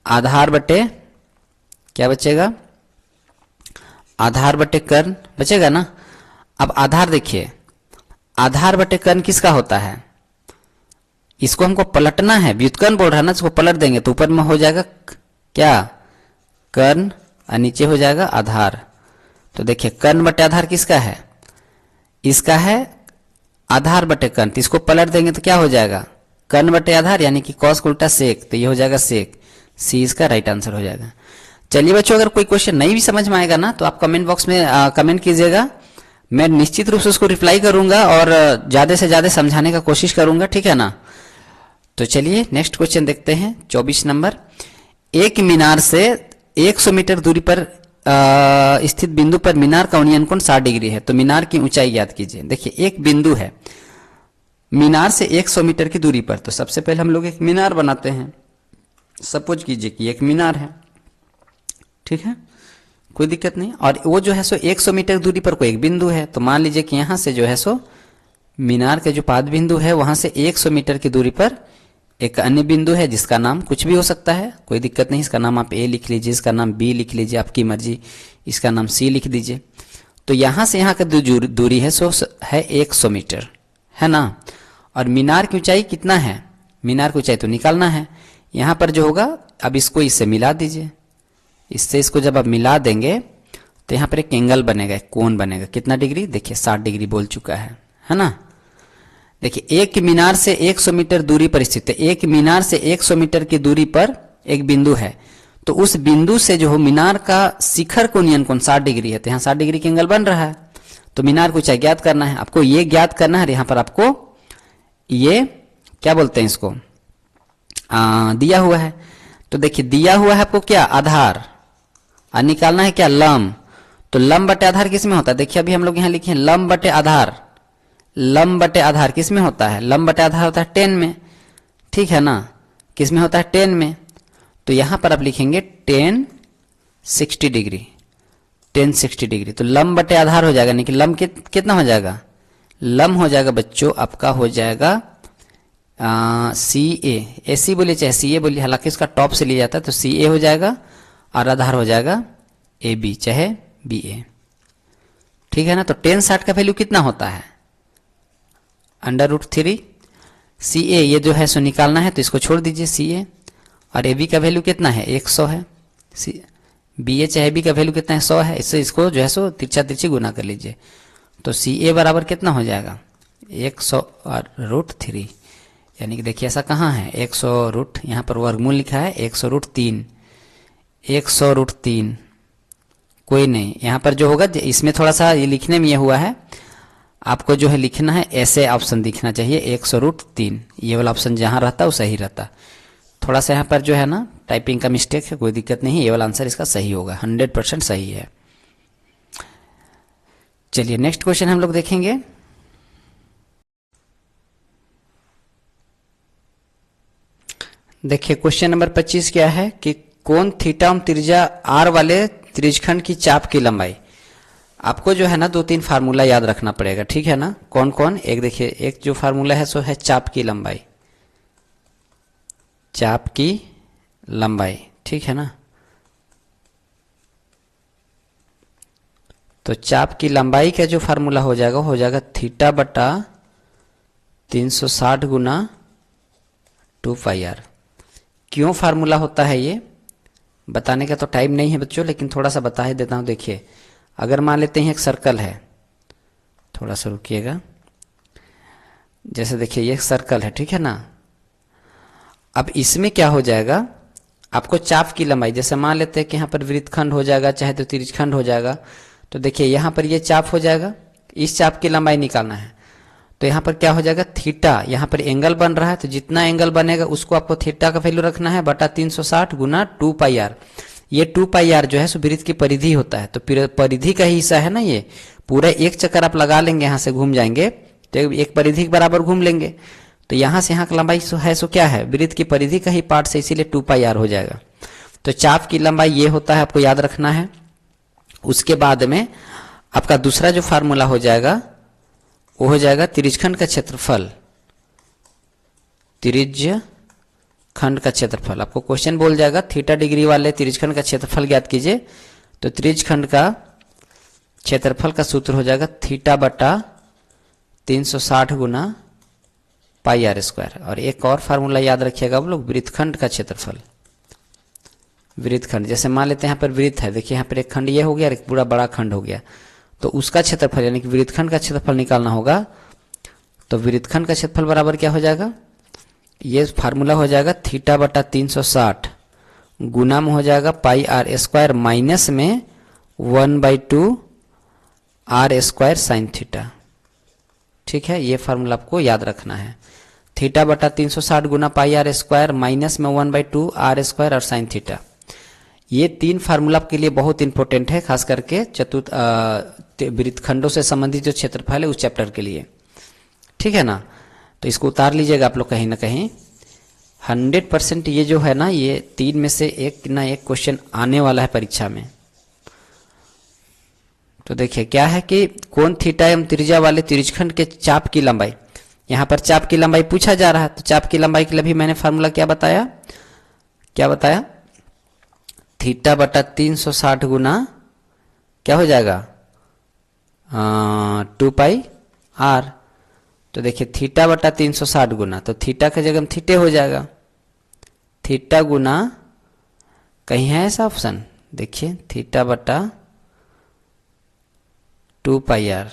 आधार बटे क्या बचेगा, आधार बटे कर्ण बचेगा ना। अब आधार देखिए, आधार बटे कर्ण किसका होता है, इसको हमको पलटना है, व्युत्क्रम बोल रहा है ना, इसको पलट देंगे तो ऊपर में हो जाएगा क्या, कर्ण, और नीचे हो जाएगा आधार। तो देखिए कर्ण बटे आधार किसका है, इसका है आधार बटे कर्ण, तो इसको पलट देंगे तो क्या हो जाएगा, कर्ण बटे आधार, यानी कि कॉस को उल्टा सेक, तो ये हो जाएगा सेक, सी इसका राइट आंसर हो जाएगा। चलिए बच्चों, अगर कोई क्वेश्चन नहीं भी समझ में आएगा ना तो आप कमेंट बॉक्स में कमेंट कीजिएगा, मैं निश्चित रूप से उसको रिप्लाई करूंगा और ज्यादा से ज्यादा समझाने का कोशिश करूंगा, ठीक है ना। तो चलिए नेक्स्ट क्वेश्चन देखते हैं, 24 नंबर। एक मीनार से 100 मीटर दूरी पर स्थित बिंदु पर मीनार का उन्नयन कोण 60 डिग्री है, तो मीनार की ऊंचाई याद कीजिए। देखिए एक बिंदु है मीनार से 100 मीटर की दूरी पर, तो सबसे पहले हम लोग एक मीनार बनाते हैं। सपोज कीजिए कि एक मीनार है, ठीक है, कोई दिक्कत नहीं, और वो जो है सो 100 मीटर दूरी पर कोई एक बिंदु है। तो मान लीजिए कि यहां से जो है सो मीनार के जो पाद बिंदु है वहां से 100 मीटर की दूरी पर एक अन्य बिंदु है जिसका नाम कुछ भी हो सकता है, कोई दिक्कत नहीं, इसका नाम आप ए लिख लीजिए, इसका नाम बी लिख लीजिए, आपकी मर्जी, इसका नाम सी लिख दीजिए। तो यहां से यहां का जो दूरी है सो है 100 मीटर, है ना। और मीनार की ऊंचाई कितना है, मीनार की ऊंचाई तो निकालना है। यहां पर जो होगा, अब इसको इससे मिला दीजिए, इससे इसको जब आप मिला देंगे तो यहां पर एक एंगल बनेगा, एक कोण बनेगा, कितना डिग्री, देखिए 60 डिग्री बोल चुका है ना। देखिए एक मीनार से 100 मीटर दूरी पर स्थित है, एक मीनार से 100 मीटर की दूरी पर एक बिंदु है, तो उस बिंदु से जो हो मीनार का शिखर को उन्नयन कोण 60 डिग्री है, तो यहाँ 60 डिग्री का एंगल बन रहा है। तो मीनार को ऊंचाई ज्ञात करना है, आपको ये ज्ञात करना है। यहाँ पर आपको ये क्या बोलते हैं इसको, दिया हुआ है। तो देखिए दिया हुआ है आपको क्या, आधार, और निकालना है क्या, लंब। तो लंब बटे आधार किस में होता है, देखिए अभी हम लोग यहाँ लिखे हैं लंब बटे आधार, लंब बटे आधार किस में होता है? लंब बटे आधार होता है 10 में, ठीक है ना, किस में होता है? 10 में। तो यहां पर आप लिखेंगे 10 60 डिग्री, 10 60 डिग्री। तो लंब बटे आधार हो जाएगा, यानी कि लंब कितना हो जाएगा? लंब हो जाएगा बच्चों आपका हो जाएगा सी ए सी बोलिए चाहे सी ए बोलिए, हालांकि इसका टॉप से लिया जाता है, तो सी ए हो जाएगा और आधार हो जाएगा ए बी चाहे बी ए, ठीक है ना। तो 10 60 का वैल्यू कितना होता है? √3 सी ए, ये जो है सो निकालना है तो इसको छोड़ दीजिए सी ए, और ए बी का वैल्यू कितना है? 100 है। सी बी ए चाहे बी का वैल्यू कितना है? 100 है। इससे इसको जो है सो तिरछा तिरछी गुना कर लीजिए, तो सी ए बराबर कितना हो जाएगा? 100 और √3, यानी कि देखिए ऐसा कहाँ है? 100 रूट, यहाँ पर वर्गमूल लिखा है 100√3, 100√3 कोई नहीं, यहाँ पर जो होगा इसमें थोड़ा सा ये लिखने में ये हुआ है, आपको जो है लिखना है ऐसे ऑप्शन दिखना चाहिए 100√3, ये वाला ऑप्शन जहाँ रहता है वो सही रहता। थोड़ा सा यहाँ पर जो है ना टाइपिंग का मिस्टेक है, कोई दिक्कत नहीं है, ये वाला आंसर इसका सही होगा, 100% सही है। चलिए नेक्स्ट क्वेश्चन हम लोग देखेंगे। देखिए क्वेश्चन नंबर 25 क्या है कि कोण थीटा एवं त्रिज्या आर वाले त्रिज्यखंड की चाप की लंबाई। आपको जो है ना 2-3 फार्मूला याद रखना पड़ेगा, ठीक है ना। कौन कौन? एक देखिए, एक जो फार्मूला है सो है चाप की लंबाई, चाप की लंबाई, ठीक है ना। तो चाप की लंबाई का जो फार्मूला हो जाएगा, हो जाएगा थीटा बटा 360 गुना 2πr। क्यों फार्मूला होता है ये बताने का तो टाइम नहीं है बच्चों, लेकिन थोड़ा सा बता ही देता हूं। देखिए अगर मान लेते हैं एक सर्कल है, थोड़ा सा रुकिएगा, जैसे देखिए ये एक सर्कल है, ठीक है ना। अब इसमें क्या हो जाएगा, आपको चाप की लंबाई, जैसे मान लेते हैं कि यहाँ पर वृत्तखंड हो जाएगा चाहे तो त्रिज्यखंड हो जाएगा, तो देखिए यहाँ पर ये चाप हो जाएगा, इस चाप की लंबाई निकालना है। तो यहाँ पर क्या हो जाएगा? थीटा, यहाँ पर एंगल बन रहा है, तो जितना एंगल बनेगा उसको आपको थीटा का वैल्यू रखना है बटा 360 गुना 2πr। ये 2πr जो है सो वृत्त की परिधि होता है, तो परिधि का ही हिस्सा है ना ये। पूरा एक चक्कर आप लगा लेंगे, यहाँ से घूम जाएंगे तो एक परिधि के बराबर घूम लेंगे, तो यहाँ से यहाँ की लंबाई है सो क्या है? वृत्त की परिधि का ही पार्ट से, इसीलिए 2πr हो जाएगा। तो चाप की लंबाई ये होता है, आपको याद रखना है। उसके बाद में आपका दूसरा जो फार्मूला हो जाएगा वो हो जाएगा त्रिज्यखंड का क्षेत्रफल, त्रिज्यखंड का क्षेत्रफल। आपको क्वेश्चन बोल जाएगा थीटा डिग्री वाले त्रिज्यखंड का क्षेत्रफल ज्ञात कीजिए, तो त्रिज्यखंड का क्षेत्रफल का सूत्र हो जाएगा थीटा बटा 360 गुना πr²। और एक और फार्मूला याद रखिएगा आप लोग, वृत्तखंड का क्षेत्रफल। वृत्तखंड, जैसे मान लेते हैं यहाँ पर वृत्त है, देखिए यहाँ पर एक खंड ये हो गया और एक पूरा बड़ा खंड हो गया, तो उसका क्षेत्रफल यानी कि वृत्तखंड का क्षेत्रफल निकालना होगा। तो वृत्तखंड का क्षेत्रफल बराबर क्या हो जाएगा? ये फार्मूला हो जाएगा थीटा बटा 360 गुना में हो जाएगा πr² माइनस में 1/2 r² साइन थीटा, ठीक है। ये फार्मूला आपको याद रखना है, थीटा बटा 360 गुना πr² माइनस में 1/2 r² और साइन थीटा। ये 3 फार्मूला आपके लिए बहुत इंपॉर्टेंट है, खास करके वृत्तखंडों से संबंधित जो क्षेत्रफल है उस चैप्टर के लिए, ठीक है ना। तो इसको उतार लीजिएगा आप लोग कहीं ना कहीं। 100% ये जो है ना, ये 3 में से एक ना एक क्वेश्चन आने वाला है परीक्षा में। तो देखिए क्या है कि कोण थीटा एवं त्रिज्या वाले त्रिज्यखंड के चाप की लंबाई, यहाँ पर चाप की लंबाई पूछा जा रहा है, तो चाप की लंबाई के लिए भी मैंने फार्मूला क्या बताया? थीटा बटा 360 गुना क्या हो जाएगा? 2πr। तो देखिए थीटा बटा 360 गुना, तो थीटा की जगह थीटे हो जाएगा, थीटा गुना, कहीं है ऐसा ऑप्शन? देखिए थीटा बटा 2πr।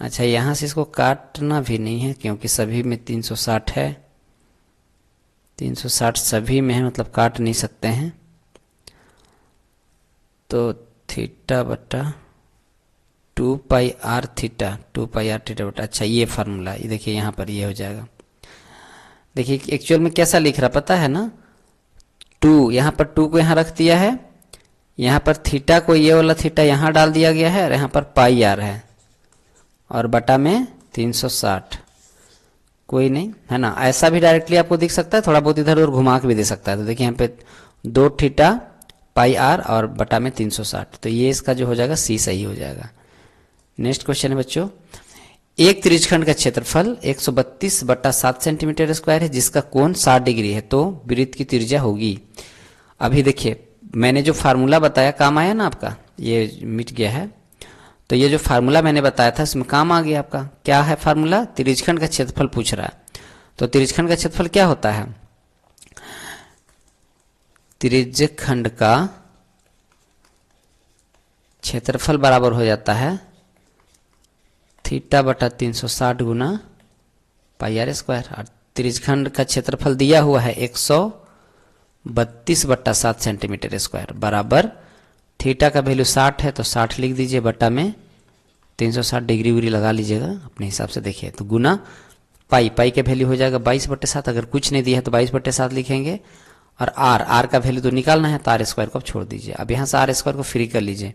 अच्छा यहाँ से इसको काटना भी नहीं है, क्योंकि सभी में 360 है, 360 सभी में है, मतलब काट नहीं सकते हैं। तो थीटा बटा 2πr थीटा, 2πr थीटा बटा, अच्छा ये फार्मूला, ये देखिए यहाँ पर ये हो जाएगा। देखिए एक्चुअल में कैसा लिख रहा पता है ना, 2 यहाँ पर 2 को यहाँ रख दिया है, यहाँ पर थीटा को ये वाला थीटा यहाँ डाल दिया गया है, और यहाँ पर πr है, और बटा में 360, कोई नहीं है ना। ऐसा भी डायरेक्टली आपको दिख सकता है, थोड़ा बहुत इधर उधर घुमा के भी दे सकता है। तो देखिए यहाँ पे 2 थीटा पाई आर और बटा में 360, तो ये इसका जो हो जाएगा सी सही हो जाएगा। नेक्स्ट क्वेश्चन है बच्चों, एक त्रिज्यखंड का क्षेत्रफल 132 बटा 7 सेंटीमीटर स्क्वायर है जिसका कोण 60 डिग्री है, तो वृत्त की त्रिज्या होगी। अभी देखिए मैंने जो फार्मूला बताया काम आया ना आपका, ये मिट गया है। तो ये जो फार्मूला मैंने बताया था इसमें काम आ गया आपका। क्या है फार्मूला? त्रिज्यखंड का क्षेत्रफल पूछ रहा है। तो त्रिज्यखंड का क्षेत्रफल क्या होता है? त्रिज्यखंड का क्षेत्रफल बराबर हो जाता है थीटा बटा 360 गुना पाई आर स्क्वायर। और त्रिज्यखंड का क्षेत्रफल दिया हुआ है 132 बटा 7 सेंटीमीटर स्क्वायर बराबर थीटा का वैल्यू 60 है, तो 60 लिख दीजिए, बटा में 360 डिग्री उग्री लगा लीजिएगा अपने हिसाब से। देखिए तो गुना पाई, पाई का वैल्यू हो जाएगा 22 बटे 7। अगर कुछ नहीं दिया है तो 22 बटे 7 लिखेंगे। और आर, आर का वैल्यू तो निकालना है, तो आर स्क्वायर को आप छोड़ दीजिए। अब यहाँ से आर स्क्वायर को फ्री कर लीजिए,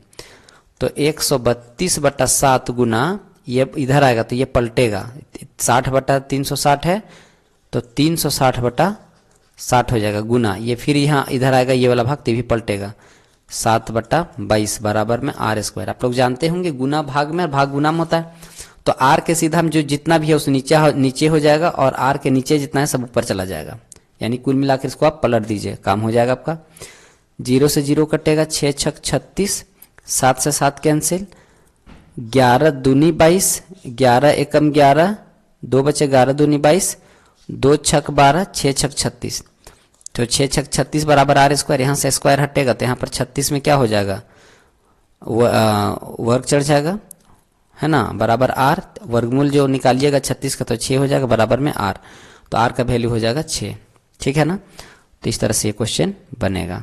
तो 132 बटा 7 गुना, ये इधर आएगा तो ये पलटेगा, 60 बटा 360 है तो 360 बटा 60 हो जाएगा, गुना ये फिर यहाँ इधर आएगा, ये वाला भाग तो भी पलटेगा, 7 बटा 22 बराबर में आर स्क्वायर। आप लोग जानते होंगे गुना भाग में और भाग गुना में होता है। तो आर के सीधा हम जो जितना भी है उस नीचे हो जाएगा, और आर के नीचे जितना है सब ऊपर चला जाएगा। यानी कुल मिलाकर इसको आप पलट दीजिए, काम हो जाएगा आपका। 0 से 0 कटेगा, 6 छक 36, 7 से 7 कैंसिल, 11 दूनी 22, 11 एकम 11, 2 बचे 11 दूनी 22, 2 छक 12, 6 छक 36। तो 6 छक 36 बराबर आर स्क्वायर। यहाँ से स्क्वायर हटेगा तो यहाँ पर 36 में क्या हो जाएगा, वर्ग चढ़ जाएगा, है ना, बराबर आर। वर्गमूल जो निकालिएगा 36 का तो 6 हो जाएगा बराबर में आर। तो आर का वैल्यू हो जाएगा 6, ठीक है ना। तो इस तरह से ये क्वेश्चन बनेगा।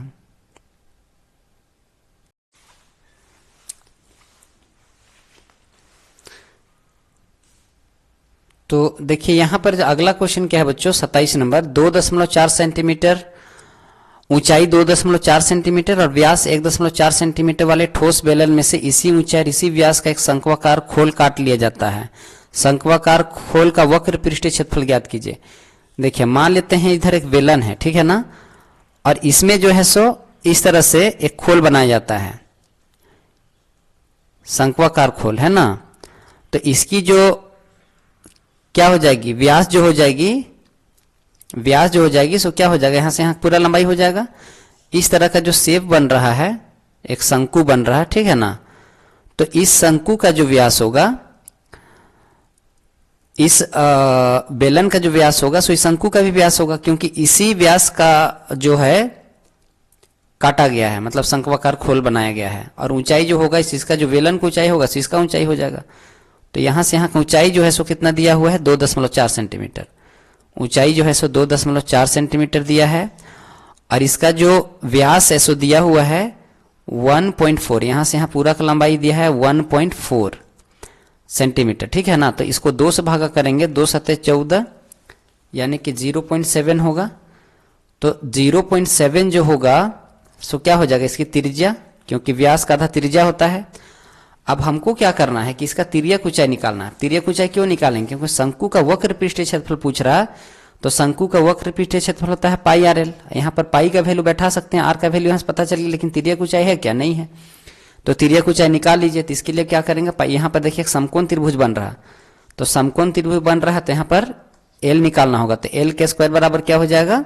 तो देखिए यहाँ पर अगला क्वेश्चन क्या है बच्चों, 27 नंबर, 2.4 सेंटीमीटर ऊंचाई 2.4 सेंटीमीटर और व्यास 1.4 सेंटीमीटर वाले ठोस बेलन में से इसी ऊंचाई और इसी व्यास का एक शंक्वाकार खोल काट लिया जाता है। शंक्वाकार खोल का वक्र पृष्ठीय क्षेत्रफल ज्ञात कीजिए। देखिए मान लेते हैं इधर एक बेलन है, ठीक है ना, और इसमें जो है सो इस तरह से एक खोल बनाया जाता है, शंक्वाकार खोल, है ना। तो इसकी जो क्या हो जाएगी, व्यास जो हो जाएगी, व्यास जो हो जाएगी सो क्या हो जाएगा, यहां से यहां पूरा लंबाई हो जाएगा। इस तरह का जो शेप बन रहा है, एक शंकु बन रहा है, ठीक है ना। तो इस शंकु का जो व्यास होगा, इस बेलन का जो व्यास होगा सो इस शंकु का भी व्यास होगा, क्योंकि इसी व्यास का जो है काटा गया है, मतलब शंक्वाकार खोल बनाया गया है। और ऊंचाई जो होगा इसका जो बेलन की ऊंचाई होगा सो इसका ऊंचाई हो जाएगा। तो यहां से यहां की ऊंचाई जो है सो कितना दिया हुआ है, 2.4 सेंटीमीटर। ऊंचाई जो है सो 2.4 सेंटीमीटर दिया है, और इसका जो व्यास है सो दिया हुआ है 1.4। यहां से यहां पूरा का लंबाई दिया है 1.4 सेंटीमीटर, ठीक है ना। तो इसको 2 से भागा करेंगे, 2 सतह 14 यानी कि 0.7 होगा। तो 0.7 जो होगा सो क्या हो जाएगा, इसकी त्रिज्या, क्योंकि व्यास का आधा त्रिज्या होता है। अब हमको क्या करना है कि इसका तिर्यक ऊंचाई निकालना है। तिर्यक ऊंचाई क्यों निकालेंगे, क्योंकि शंकु का वक्र पृष्ठीय क्षेत्रफल पूछ रहा है। तो शंकु का वक्र पृष्ठीय क्षेत्रफल होता है पाई आर एल। यहाँ पर पाई का वैल्यू बैठा सकते हैं, आर का वैल्यू यहाँ से पता चलेगा, लेकिन तिर्यक ऊंचाई है क्या, नहीं है। तो तिर्यक ऊंचाई निकाल लीजिए। तो इसके लिए क्या करेंगे, यहाँ पर देखिए समकोण त्रिभुज बन रहा है, तो समकोण त्रिभुज बन रहा है, तो यहाँ पर एल निकालना होगा। तो एल का स्क्वायर बराबर क्या हो जाएगा,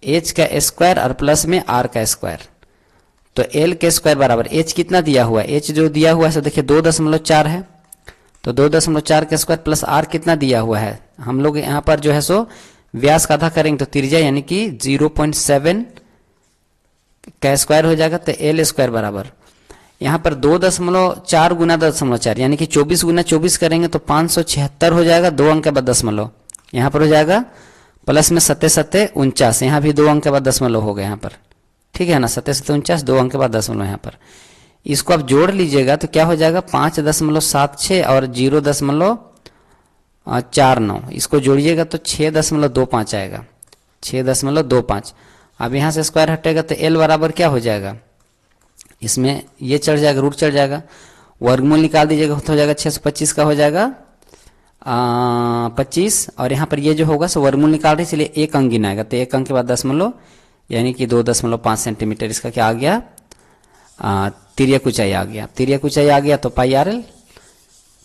एच का स्क्वायर और प्लस में आर का स्क्वायर। तो एल के स्क्वायर बराबर एच कितना दिया हुआ है, एच जो दिया हुआ है सो देखिए 2.4 है, तो 2.4 के स्क्वायर प्लस आर कितना दिया हुआ है। हम लोग यहाँ पर जो है सो व्यास का आधा करेंगे तो त्रिज्या यानी कि 0.7 का स्क्वायर हो जाएगा। तो एल स्क्वायर बराबर यहाँ पर 2.4 गुना 2.4 यानी कि 24 गुना 24 करेंगे तो 576 हो जाएगा, 2 अंक के बाद दशमलव यहाँ पर हो जाएगा, प्लस में 7 7 49, यहाँ भी 2 अंक के बाद दशमलव हो गए यहाँ पर, ठीक है ना। 7 7 49, 2 अंक के बाद दशमलव यहाँ पर। इसको आप जोड़ लीजिएगा तो क्या हो जाएगा, 5.76 और 0.49, इसको जोड़िएगा तो 6.25 आएगा, 6.25। अब यहाँ से स्क्वायर हटेगा तो एल बराबर क्या हो जाएगा, इसमें ये चढ़ जाएगा, रूट चढ़ जाएगा, वर्गमूल निकाल दीजिएगा तो हो जाएगा 625 का हो जाएगा 25 और यहाँ पर ये जो होगा सो वर्गमूल निकाल रहे इसलिए एक अंक गिनाएगा, तो एक अंक के बाद दशमलव यानी कि 2.5 सेंटीमीटर इसका क्या आ गया, तिर्यक ऊंचाई आ गया। तिर्यक ऊंचाई आ गया तो पाई आर एल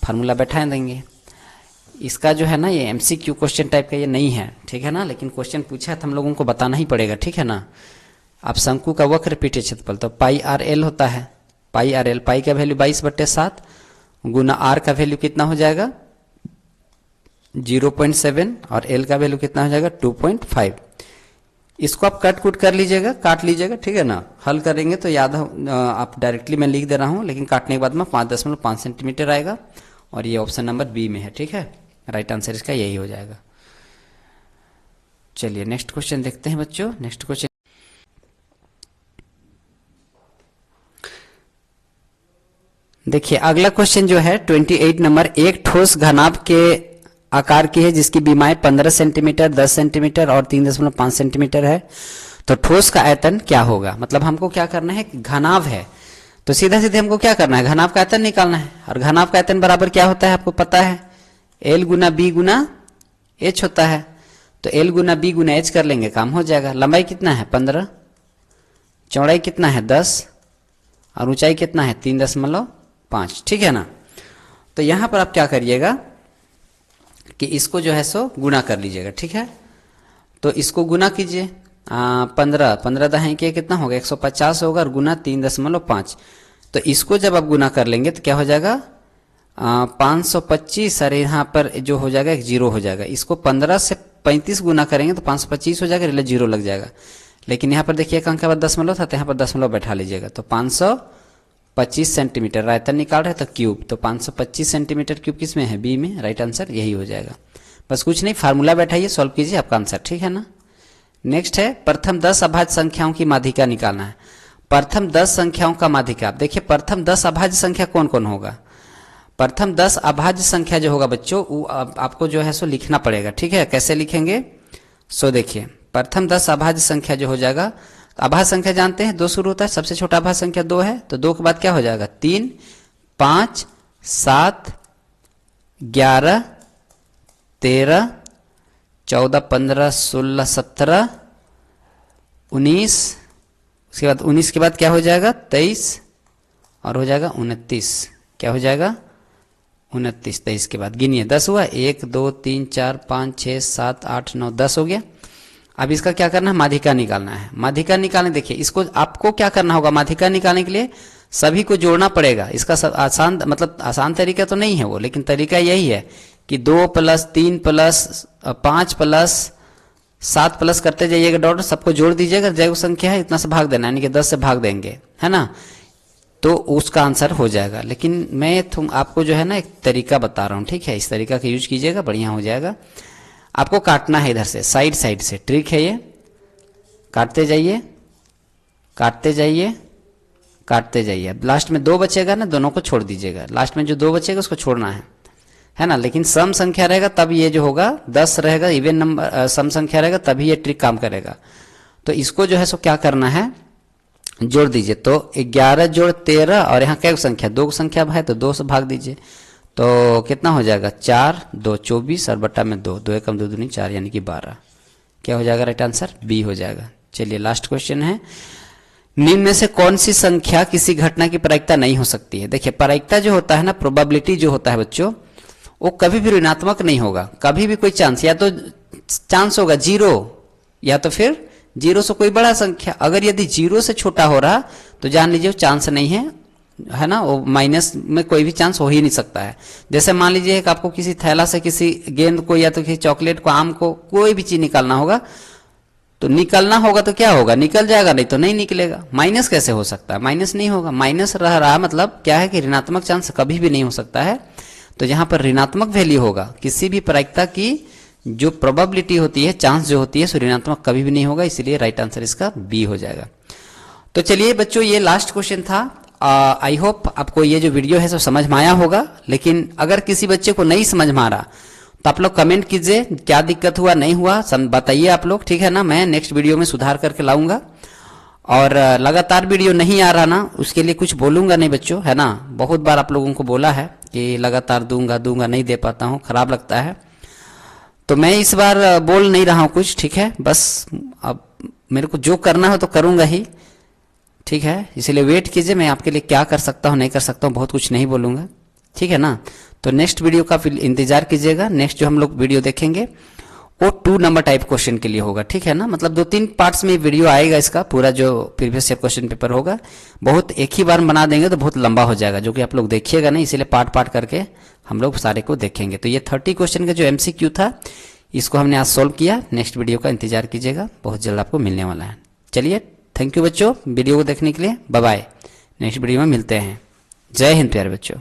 फार्मूला बैठा देंगे। इसका जो है ना ये एमसीक्यू क्वेश्चन टाइप का ये नहीं है, ठीक है ना, लेकिन क्वेश्चन पूछा है तो हम लोगों को बताना ही पड़ेगा, ठीक है ना। अब शंकु का वक्र पीठीय क्षेत्रफल तो पाई आर एल होता है, पाई आर एल, पाई का वैल्यू 22/7 गुना आर का वैल्यू कितना हो जाएगा 0.7 और एल का वैल्यू कितना हो जाएगा 2.5। इसको आप कट कुट कर लीजिएगा, काट लीजिएगा, ठीक है ना। हल करेंगे तो याद आप डायरेक्टली मैं लिख दे रहा हूं, लेकिन काटने के बाद में 5.5 सेंटीमीटर आएगा और ये ऑप्शन नंबर बी में है, ठीक है। राइट आंसर इसका यही हो जाएगा। चलिए नेक्स्ट क्वेश्चन देखते हैं बच्चों। नेक्स्ट क्वेश्चन देखिए, अगला क्वेश्चन जो है 28 नंबर, एक ठोस घनाभ के आकार की है जिसकी बीमाएं 15 सेंटीमीटर, 10 सेंटीमीटर और 3.5 सेंटीमीटर है, तो ठोस का आयतन क्या होगा। मतलब हमको क्या करना है, घनाभ है तो सीधा सीधे हमको क्या करना है, घनाभ का आयतन निकालना है। और घनाभ का आयतन बराबर क्या होता है आपको पता है, एल गुना बी गुना एच होता है। तो एल गुना बी गुना एच कर लेंगे, काम हो जाएगा। लंबाई कितना है 15, चौड़ाई कितना है 10 और ऊंचाई कितना है 3.5, ठीक है ना। तो यहां पर आप क्या करिएगा कि इसको जो है सो गुना कर लीजिएगा, ठीक है। तो इसको गुना कीजिए, 15 दहाई के कितना होगा 150 होगा और गुना 3.5। तो इसको जब आप गुना कर लेंगे तो क्या हो जाएगा 525 और यहाँ पर जो हो जाएगा एक जीरो हो जाएगा। इसको 15 से 35 गुना करेंगे तो 525 हो जाएगा, जीरो लग जाएगा। लेकिन यहाँ पर देखिए एक अंक के बाद दशमलव था तो यहाँ पर दशमलव बैठा लीजिएगा। तो 525 सेंटीमीटर आयतन निकाल रहे तो क्यूब, तो 525 सेंटीमीटर क्यूब किस में है, बी में। राइट आंसर यही हो जाएगा। बस कुछ नहीं, फार्मूला बैठाइए, सॉल्व कीजिए, आपका आंसर, ठीक है ना। नेक्स्ट है प्रथम 10 अभाज्य संख्याओं की माध्यिका निकालना है। प्रथम 10 संख्याओं का माध्यिका, आप देखिए प्रथम 10 अभाज्य संख्या कौन कौन होगा। प्रथम 10 अभाज्य संख्या जो होगा बच्चों वो आपको जो है सो लिखना पड़ेगा, ठीक है। कैसे लिखेंगे, सो देखिए प्रथम 10 अभाज्य संख्या जो हो जाएगा, अभाज्य संख्या जानते हैं 2 शुरू होता है, सबसे छोटा अभाज्य संख्या 2 है, तो 2 के बाद क्या हो जाएगा 3, 5, 7, 11, 13, 14, 15, 16, 17, 19, उसके बाद 19 के बाद क्या हो जाएगा 23 और हो जाएगा 29। क्या हो जाएगा 29। 23 के बाद गिनिए 10 हुआ, 1 2 3 4 5 6 7 8 9 10 हो गया। अब इसका क्या करना है, माध्यिका निकालना है। माध्यिका निकालने, देखिए इसको आपको क्या करना होगा, माध्यिका निकालने के लिए सभी को जोड़ना पड़ेगा। इसका आसान, मतलब आसान तरीका तो नहीं है वो, लेकिन तरीका यही है कि 2 प्लस 3 प्लस 5 प्लस 7 प्लस करते जाइएगा, डॉट सबको जोड़ दीजिएगा, जैव संख्या है इतना से भाग देना, यानी कि 10 से भाग देंगे, है ना, तो उसका आंसर हो जाएगा। लेकिन मैं आपको जो है ना एक तरीका बता रहा हूँ, ठीक है, इस तरीका का यूज कीजिएगा, बढ़िया हो जाएगा। आपको काटना है इधर से, साइड साइड से, ट्रिक है ये, काटते जाइए काटते जाइए काटते जाइए। लास्ट में 2 बचेगा ना, दोनों को छोड़ दीजिएगा, लास्ट में जो 2 बचेगा उसको छोड़ना है ना। लेकिन सम संख्या रहेगा तब ये जो होगा 10 रहेगा, इवन नंबर सम संख्या रहेगा तभी ये ट्रिक काम करेगा। तो इसको जो है सो क्या करना है, जोड़ दीजिए। तो 11 जोड़ 13 और यहाँ क्या संख्या 2 संख्या है तो 2 से भाग दीजिए, तो कितना हो जाएगा 4 2 24 और बट्टा में 2, 2 एकम 2 दूनी 4 यानी कि 12। क्या हो जाएगा, राइट आंसर बी हो जाएगा। चलिए लास्ट क्वेश्चन है, निम्न में से कौन सी संख्या किसी घटना की प्रायिकता नहीं हो सकती है। देखिए प्रायिकता जो होता है ना, प्रोबेबिलिटी जो होता है बच्चों, वो कभी भी ऋणात्मक नहीं होगा। कभी भी कोई चांस, या तो चांस होगा 0 या तो फिर 0 से कोई बड़ा संख्या। अगर यदि 0 से छोटा हो रहा तो जान लीजिए चांस नहीं है ना, वो माइनस में कोई भी चांस हो ही नहीं सकता है। जैसे मान लीजिए कि आपको किसी थैला से किसी गेंद को या तो किसी चॉकलेट को, आम को, कोई भी चीज निकालना होगा, तो निकलना होगा तो क्या होगा, निकल जाएगा, नहीं तो नहीं निकलेगा। माइनस कैसे हो सकता है, माइनस नहीं होगा। माइनस रह रहा मतलब क्या है कि ऋणात्मक चांस कभी भी नहीं हो सकता है। तो जहां पर ऋणात्मक वैल्यू होगा, किसी भी प्रायिकता की जो प्रोबेबिलिटी होती है, चांस जो होती है, सो ऋणात्मक कभी भी नहीं होगा, इसलिए राइट आंसर इसका बी हो जाएगा। तो चलिए बच्चों ये लास्ट क्वेश्चन था। आई होप आपको ये जो वीडियो है सब समझ में आया होगा। लेकिन अगर किसी बच्चे को नहीं समझ में आ रहा तो आप लोग कमेंट कीजिए, क्या दिक्कत हुआ नहीं हुआ बताइए आप लोग, ठीक है ना। मैं नेक्स्ट वीडियो में सुधार करके लाऊंगा। और लगातार वीडियो नहीं आ रहा ना, उसके लिए कुछ बोलूंगा नहीं बच्चों, है ना। बहुत बार आप लोगों को बोला है कि लगातार दूंगा दूंगा, नहीं दे पाता हूँ, खराब लगता है। तो मैं इस बार बोल नहीं रहा हूँ कुछ, ठीक है। बस अब मेरे को जो करना है तो करूंगा ही, ठीक है। इसलिए वेट कीजिए, मैं आपके लिए क्या कर सकता हूँ नहीं कर सकता हूँ, बहुत कुछ नहीं बोलूंगा, ठीक है ना। तो नेक्स्ट वीडियो का फिर इंतजार कीजिएगा। नेक्स्ट जो हम लोग वीडियो देखेंगे वो 2 नंबर टाइप क्वेश्चन के लिए होगा, ठीक है ना। मतलब 2-3 पार्ट्स में वीडियो आएगा इसका, पूरा जो प्रीवियस ईयर क्वेश्चन पेपर होगा बहुत एक ही बार बना देंगे तो बहुत लंबा हो जाएगा, जो कि आप लोग देखिएगा नहीं, इसीलिए पार्ट पार्ट करके हम लोग सारे को देखेंगे। तो ये 30 क्वेश्चन का जो MCQ था, इसको हमने आज सोल्व किया। नेक्स्ट वीडियो का इंतजार कीजिएगा, बहुत जल्द आपको मिलने वाला है। चलिए, थैंक यू बच्चों वीडियो को देखने के लिए, बाय बाय। नेक्स्ट वीडियो में मिलते हैं। जय हिंद प्यारे बच्चों।